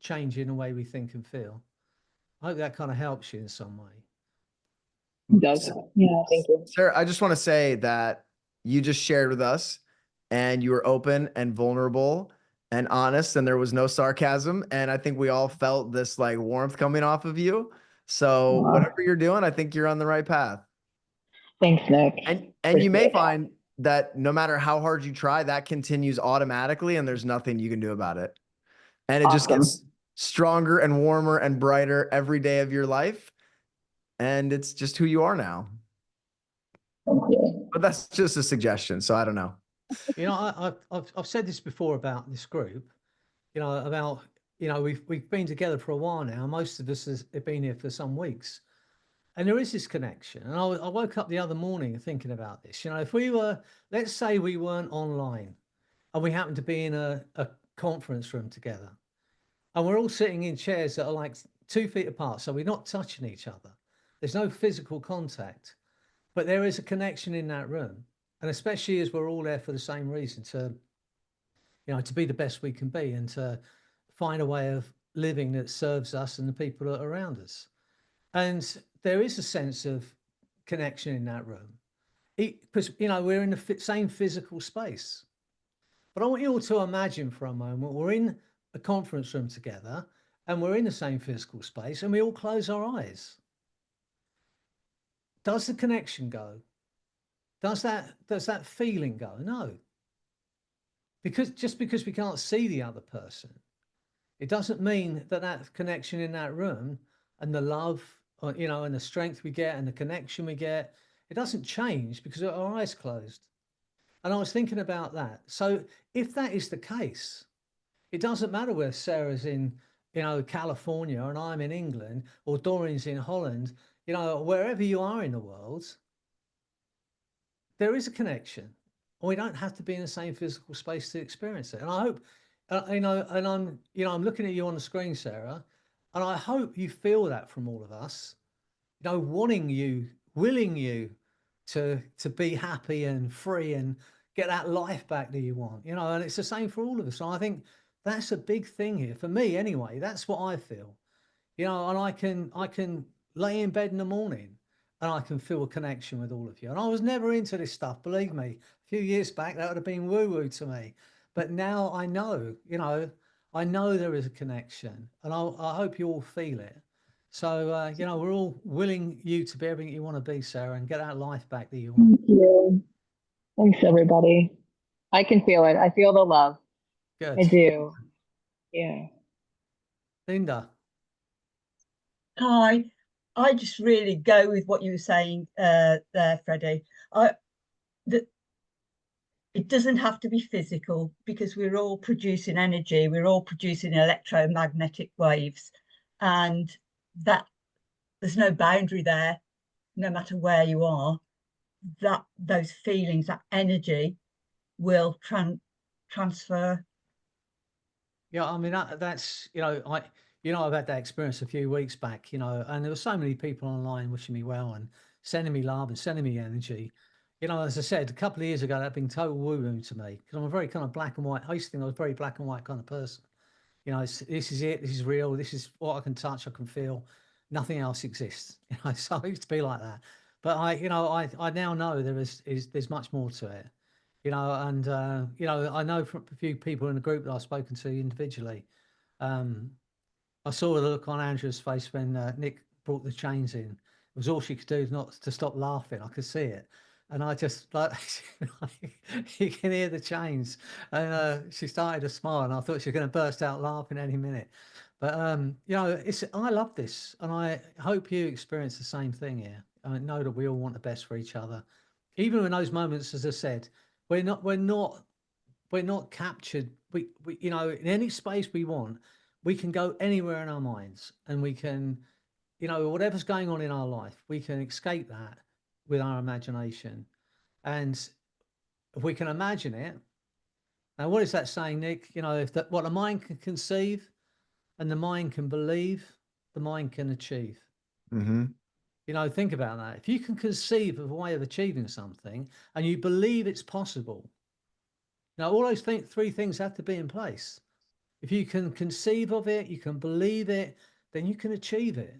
changing the way we think and feel. I hope that kind of helps you in some way. It does. Yeah, thank you. Sarah, I just want to say that you just shared with us and you were open and vulnerable and honest, and there was no sarcasm. And I think we all felt this like warmth coming off of you. So whatever you're doing, I think you're on the right path. Thanks, Nick. And you may find that no matter how hard you try, that continues automatically and there's nothing you can do about it. And it just gets stronger and warmer and brighter every day of your life. And it's just who you are now. But that's just a suggestion. So I don't know. You know, I've said this before about this group, you know, we've been together for a while now. Most of us have been here for some weeks. And there is this connection. And I woke up the other morning thinking about this. You know, if we were, let's say we weren't online and we happened to be in a conference room together and we're all sitting in chairs that are like 2 feet apart. So we're not touching each other. There's no physical contact, but there is a connection in that room. And especially as we're all there for the same reason, to, you know, to be the best we can be and to find a way of living that serves us and the people that are around us. And there is a sense of connection in that room. Because, you know, we're in the same physical space. But I want you all to imagine for a moment, we're in a conference room together and we're in the same physical space and we all close our eyes. Does the connection go? Does that feeling go? No. Just because we can't see the other person, it doesn't mean that that connection in that room and the love, or, you know, and the strength we get and the connection we get, it doesn't change because our eyes closed. And I was thinking about that. So if that is the case, it doesn't matter whether Sarah's in, you know, California and I'm in England, or Doreen's in Holland, you know, wherever you are in the world, there is a connection. We don't have to be in the same physical space to experience it. And I hope, you know, and I'm looking at you on the screen, Sarah, and I hope you feel that from all of us, you know, wanting you, willing you to be happy and free and get that life back that you want, you know. And it's the same for all of us. So I think that's a big thing here for me anyway. That's what I feel, you know. And I can lay in bed in the morning and I can feel a connection with all of you. And I was never into this stuff, believe me. A few years back that would have been woo woo to me, but now I know, you know, I know there is a connection, and I hope you all feel it. So, you know, we're all willing you to be everything you want to be, Sarah, and get that life back that you want. Thank you. Thanks, everybody. I can feel it. I feel the love. Good. I do. Yeah. Linda. Hi, I just really go with what you were saying there, Freddie. It doesn't have to be physical because we're all producing energy, we're all producing electromagnetic waves, and that there's no boundary there, no matter where you are. That those feelings, that energy will transfer. Yeah, I mean that's, you know, I've had that experience a few weeks back, you know, and there were so many people online wishing me well and sending me love and sending me energy. You know, as I said, a couple of years ago, that'd been total woo-woo to me because I'm a very kind of black and white. I used to think I was a very black and white kind of person. You know, this is it. This is real. This is what I can touch. I can feel. Nothing else exists. You know, so I used to be like that. But I now know there's much more to it. You know, and you know, I know from a few people in the group that I've spoken to individually. I saw the look on Andrew's face when Nick brought the chains in. It was all she could do not to stop laughing. I could see it. And I just like, you can hear the chains. And she started to smile and I thought she was going to burst out laughing any minute. But, you know, I love this and I hope you experience the same thing here. I know that we all want the best for each other. Even in those moments, as I said, we're not captured. We you know, in any space we want, we can go anywhere in our minds and we can, you know, whatever's going on in our life, we can escape that with our imagination. And if we can imagine it, now what is that saying, Nick? You know, if what the mind can conceive and the mind can believe, the mind can achieve. Mm-hmm. You know, think about that. If you can conceive of a way of achieving something and you believe it's possible, now all those three things have to be in place. If you can conceive of it, you can believe it, then you can achieve it.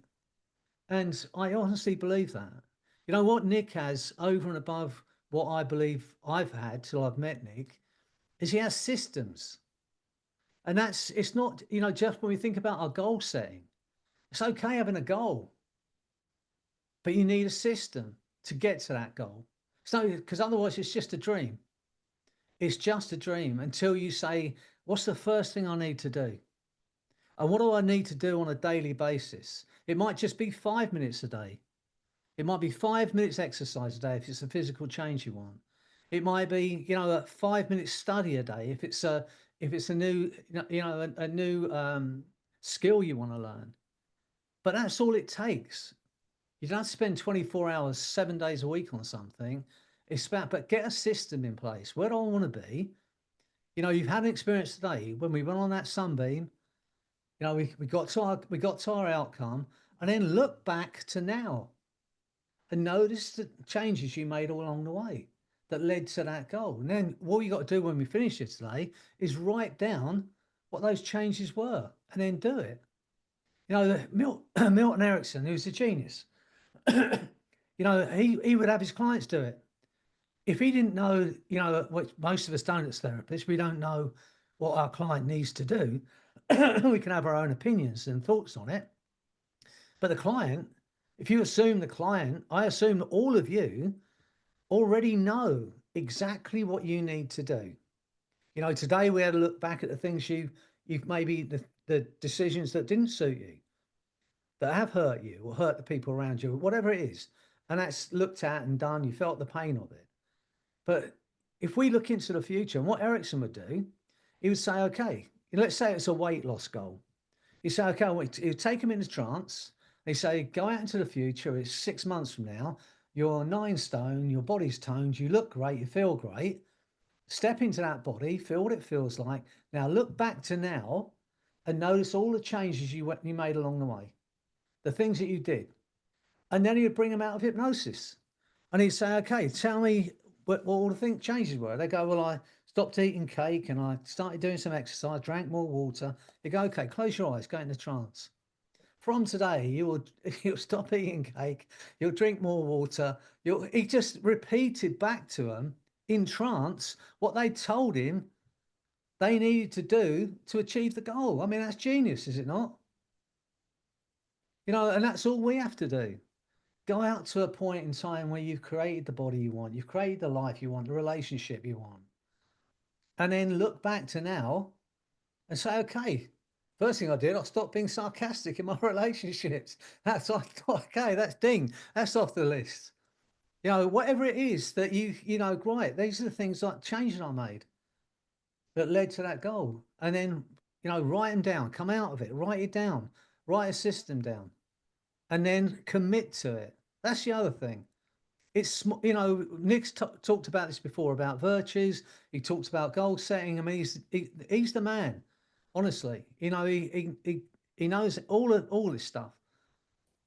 And I honestly believe that. You know what Nick has over and above what I believe I've had till I've met Nick is he has systems. And it's not, you know, just when we think about our goal setting, it's okay having a goal, but you need a system to get to that goal. So, because otherwise it's just a dream. It's just a dream until you say, what's the first thing I need to do? And what do I need to do on a daily basis? It might just be 5 minutes a day. It might be 5 minutes exercise a day if it's a physical change you want. It might be, you know, a 5 minute study a day if it's a new, a new skill you want to learn. But that's all it takes. You don't have to spend 24 hours, 7 days a week on something. It's about, but get a system in place. Where do I want to be? You know, you've had an experience today when we went on that sunbeam. You know, we got to our outcome, and then look back to now and notice the changes you made all along the way that led to that goal. And then what you got to do when we finish it today is write down what those changes were and then do it. You know, Milton Erickson, who's a genius, you know, he would have his clients do it. If he didn't know, you know, what most of us don't as therapists, we don't know what our client needs to do. We can have our own opinions and thoughts on it. But the client, if you assume the client, I assume that all of you already know exactly what you need to do. You know, today we had to look back at the things you've maybe the decisions that didn't suit you, that have hurt you or hurt the people around you, whatever it is. And that's looked at and done. You felt the pain of it. But if we look into the future, and what Erickson would do, he would say, okay, let's say it's a weight loss goal. He'd say, okay, he'd take him into trance. They say, go out into the future. It's 6 months from now. You're 9 stone, your body's toned, you look great, you feel great. Step into that body, feel what it feels like. Now look back to now and notice all the changes you made along the way, the things that you did. And then he'd bring them out of hypnosis. And he'd say, okay, tell me what all the changes were. They go, well, I stopped eating cake and I started doing some exercise, drank more water. You go, okay, close your eyes, go into trance. From today, you'll stop eating cake, you'll drink more water. He just repeated back to them in trance what they told him they needed to do to achieve the goal. I mean, that's genius, is it not? You know, and that's all we have to do. Go out to a point in time where you've created the body you want, you've created the life you want, the relationship you want. And then look back to now and say, okay, first thing I did, I stopped being sarcastic in my relationships. That's okay, that's ding, that's off the list. You know, whatever it is that you know, right, these are the things like changes I made that led to that goal. And then, you know, write them down, come out of it, write it down, write a system down, and then commit to it. That's the other thing. It's, you know, Nick's talked about this before, about virtues. He talks about goal setting. I mean, he's the man, honestly. You know, he knows all this stuff.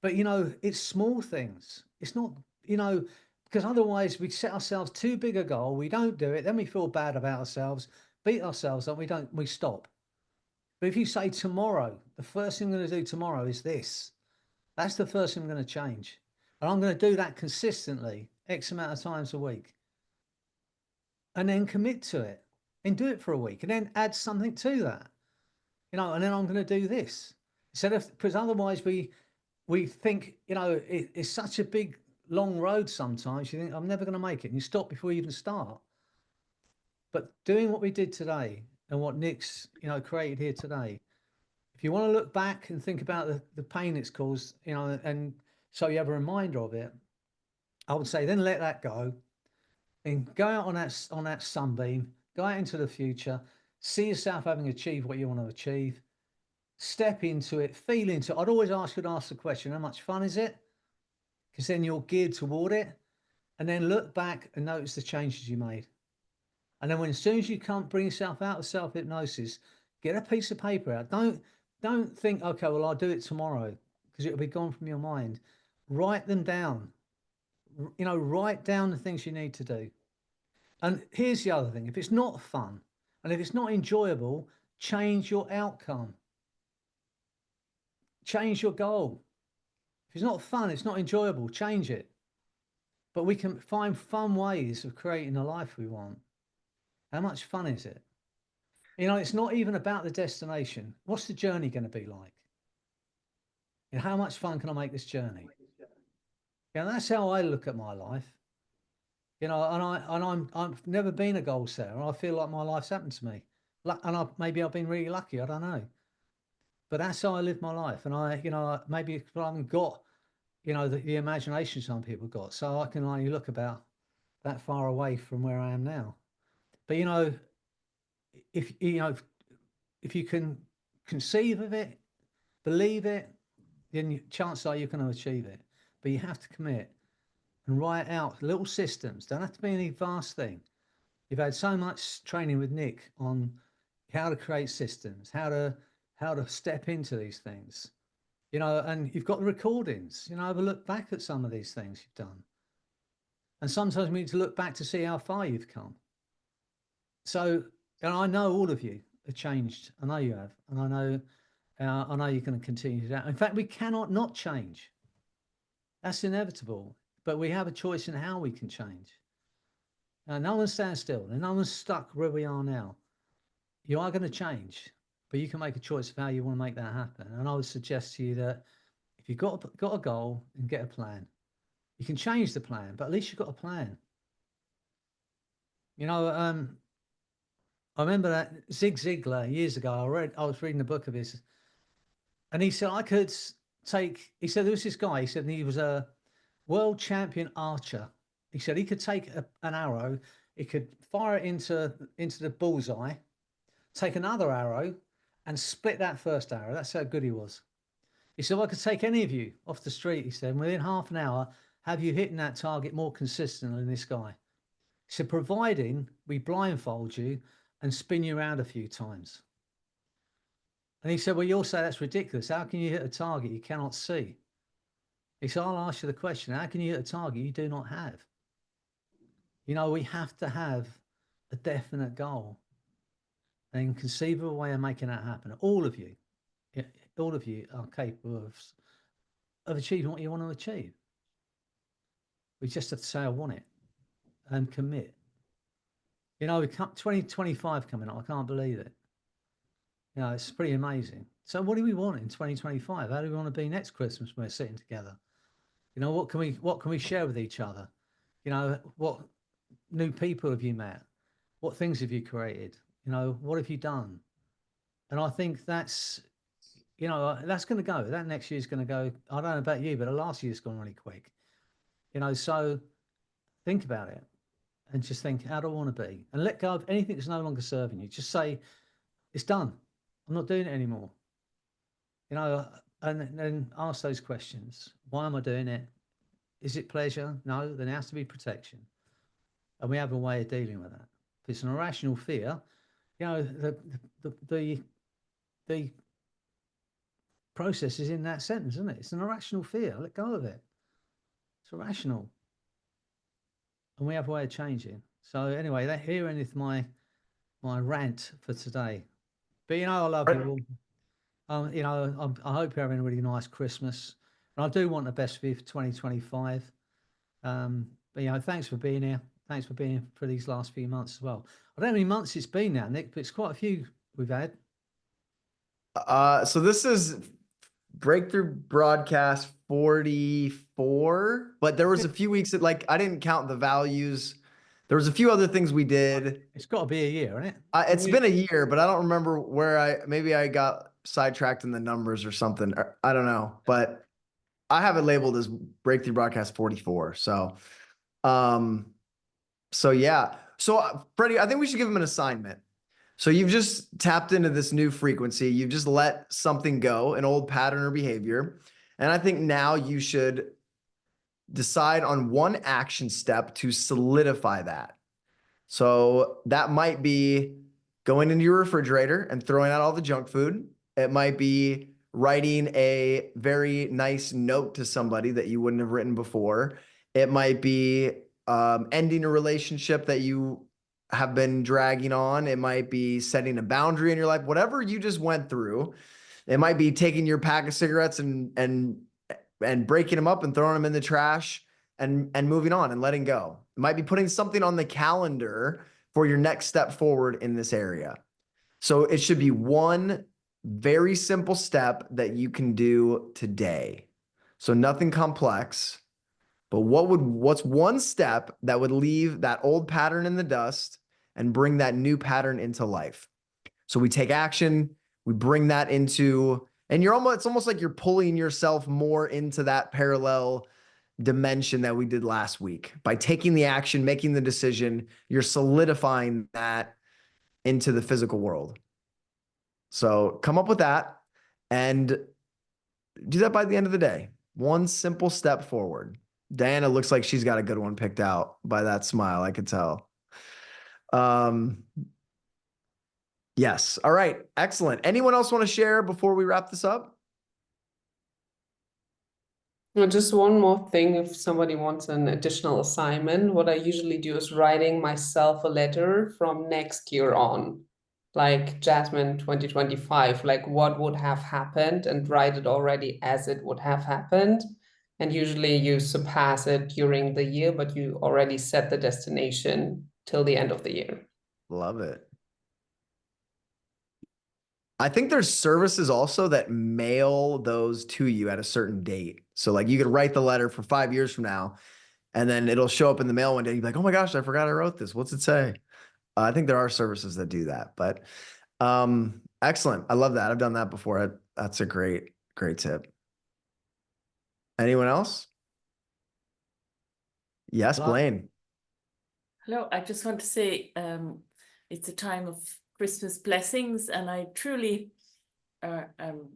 But, you know, it's small things. It's not, you know, because otherwise we set ourselves too big a goal. We don't do it. Then we feel bad about ourselves, beat ourselves up. We stop. But if you say tomorrow, the first thing I'm going to do tomorrow is this. That's the first thing I'm going to change. And I'm going to do that consistently, X amount of times a week. And then commit to it and do it for a week and then add something to that. You know, and then I'm going to do this. Instead of, because otherwise we think, you know, it's such a big, long road sometimes. You think, I'm never going to make it. And you stop before you even start. But doing what we did today and what Nick's, you know, created here today, if you want to look back and think about the pain it's caused, you know, and so you have a reminder of it, I would say then let that go and go out on that sunbeam, go out into the future, see yourself having achieved what you want to achieve, step into it, feel into it. I'd always ask you to ask the question, how much fun is it? Because then you're geared toward it. And then look back and notice the changes you made. And then as soon as you can't bring yourself out of self-hypnosis, get a piece of paper out. Don't think, okay, well, I'll do it tomorrow because it'll be gone from your mind. Write them down. You know, write down the things you need to do. And here's the other thing. If it's not fun and if it's not enjoyable, change your outcome. Change your goal. If it's not fun, it's not enjoyable, change it. But we can find fun ways of creating the life we want. How much fun is it? You know, it's not even about the destination. What's the journey going to be like? And how much fun can I make this journey? You know, that's how I look at my life. You know, and I've never been a goal setter. I feel like my life's happened to me. And maybe I've been really lucky. I don't know. But that's how I live my life. And you know, maybe I haven't got, you know, the imagination some people got. So I can only look about that far away from where I am now. But, you know, if you can conceive of it, believe it, then chances are you're going to achieve it. But you have to commit and write out little systems. Don't have to be any vast thing. You've had so much training with Nick on how to create systems, how to step into these things, you know, and you've got the recordings, you know, have a look back at some of these things you've done. And sometimes we need to look back to see how far you've come. So, and I know all of you have changed. I know you have. And I know I know you're going to continue that. In fact, we cannot not change. That's inevitable. But we have a choice in how we can change. No one stands still. And no one's stuck where we are now. You are going to change, but you can make a choice of how you want to make that happen. And I would suggest to you that if you've got a goal and get a plan, you can change the plan, but at least you've got a plan. You know, I remember that Zig Ziglar years ago. I was reading a book of his, and he said he said there was this guy. He said he was a world champion archer. He said he could take an arrow, he could fire it into the bullseye, take another arrow, and split that first arrow. That's how good he was. He said, well, I could take any of you off the street. He said, within half an hour, have you hitting that target more consistently than this guy? He said, providing we blindfold you and spin you around a few times. And he said, well, you'll say that's ridiculous. How can you hit a target you cannot see? He said, I'll ask you the question. How can you hit a target you do not have? You know, we have to have a definite goal and conceive of a way of making that happen. All of you are capable of achieving what you want to achieve. We just have to say, I want it, and commit. You know, 2025 coming up. I can't believe it. You know, it's pretty amazing. So what do we want in 2025? How do we want to be next Christmas when we're sitting together? You know, what can we share with each other? You know, what new people have you met? What things have you created? You know, what have you done? And I think that's, you know, that's going to go. That next year's going to go. I don't know about you, but the last year's gone really quick. You know, so think about it and just think, how do I want to be? And let go of anything that's no longer serving you. Just say, it's done. I'm not doing it anymore. You know, and then ask those questions. Why am I doing it? Is it pleasure? No, then it has to be protection. And we have a way of dealing with that. If it's an irrational fear, you know, the process is in that sentence, isn't it? It's an irrational fear. Let go of it. It's irrational. And we have a way of changing. So anyway, that here endeth my rant for today. But you know, I love you all. You know, I hope you're having a really nice Christmas. And I do want the best for you for 2025. But you know, thanks for being here. Thanks for being here for these last few months as well. I don't know how many months it's been now, Nick, but it's quite a few we've had. So this is Breakthrough Broadcast 44, but there was a few weeks that, like, I didn't count the values. There was a few other things we did. It's got to be a year, isn't it? It's been a year, but I don't remember where maybe I got sidetracked in the numbers or something. I don't know, but I have it labeled as Breakthrough Broadcast 44. So yeah. So Freddie, I think we should give him an assignment. So you've just tapped into this new frequency. You've just let something go, an old pattern or behavior. And I think now you should decide on one action step to solidify that. So that might be going into your refrigerator and throwing out all the junk food. It might be writing a very nice note to somebody that you wouldn't have written before. It might be ending a relationship that you have been dragging on. It might be setting a boundary in your life, whatever you just went through. It might be taking your pack of cigarettes and breaking them up and throwing them in the trash and moving on and letting go. It might be putting something on the calendar for your next step forward in this area. So it should be one very simple step that you can do today. So nothing complex, but what's one step that would leave that old pattern in the dust and bring that new pattern into life? So we take action, we bring that into, and it's almost like you're pulling yourself more into that parallel dimension that we did last week. By taking the action, making the decision, you're solidifying that into the physical world. So come up with that and do that by the end of the day. One simple step forward. Diana looks like she's got a good one picked out by that smile. I could tell. Yes. All right. Excellent. Anyone else want to share before we wrap this up? Well, just one more thing. If somebody wants an additional assignment, what I usually do is writing myself a letter from next year on. like Jasmine 2025, like what would have happened, and write it already as it would have happened. And usually you surpass it during the year, but you already set the destination till the end of the year. Love it. I think there's services also that mail those to you at a certain date. So like you could write the letter for 5 years from now, and then it'll show up in the mail one day. You'd be like, oh my gosh, I forgot I wrote this. What's it say? I think there are services that do that, but excellent. I love that. I've done that before. That's a great tip. Anyone else? Yes, Blaine. Hello, I just want to say it's a time of Christmas blessings, and I truly am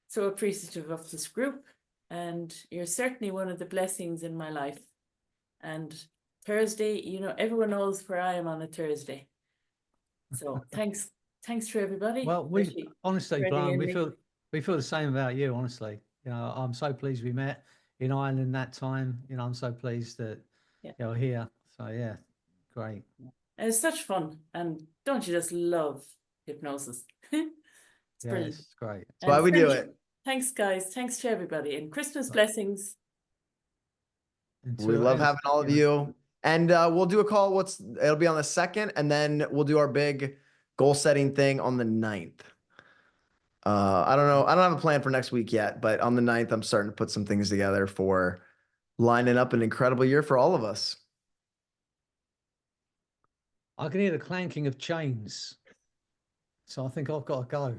so appreciative of this group, and you're certainly one of the blessings in my life. And Thursday, you know, everyone knows where I am on a Thursday. So thanks to everybody. Well, we honestly, Freddie Brian, and we me. feel the same about you. Honestly, you know, I'm so pleased we met in Ireland that time. You know, I'm so pleased that you're here. So yeah, great. And it's such fun, and don't you just love hypnosis? It's brilliant. It's great. That's why we do it. Thanks, guys. Thanks to everybody, and Christmas blessings. We love having all of you. And we'll do a call. It'll be on the 2nd, and then we'll do our big goal setting thing on the 9th. I don't know. I don't have a plan for next week yet, but on the 9th, I'm starting to put some things together for lining up an incredible year for all of us. I can hear the clanking of chains. So I think I've got to go.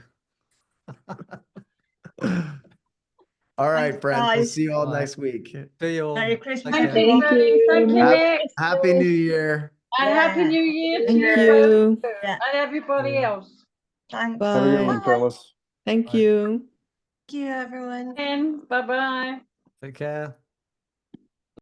All right, Thanks, friends. We'll guys. see you all Bye. next week. See you all. Merry Christmas, Take care. everyone. Thank you, Nick. Happy New Year. And Happy Yeah. New Year to Thank you you. Yeah. and everybody else. Thanks. Have a good Bye. one, fellas. Thank Bye. you. Thank you, everyone. And bye-bye. Take care.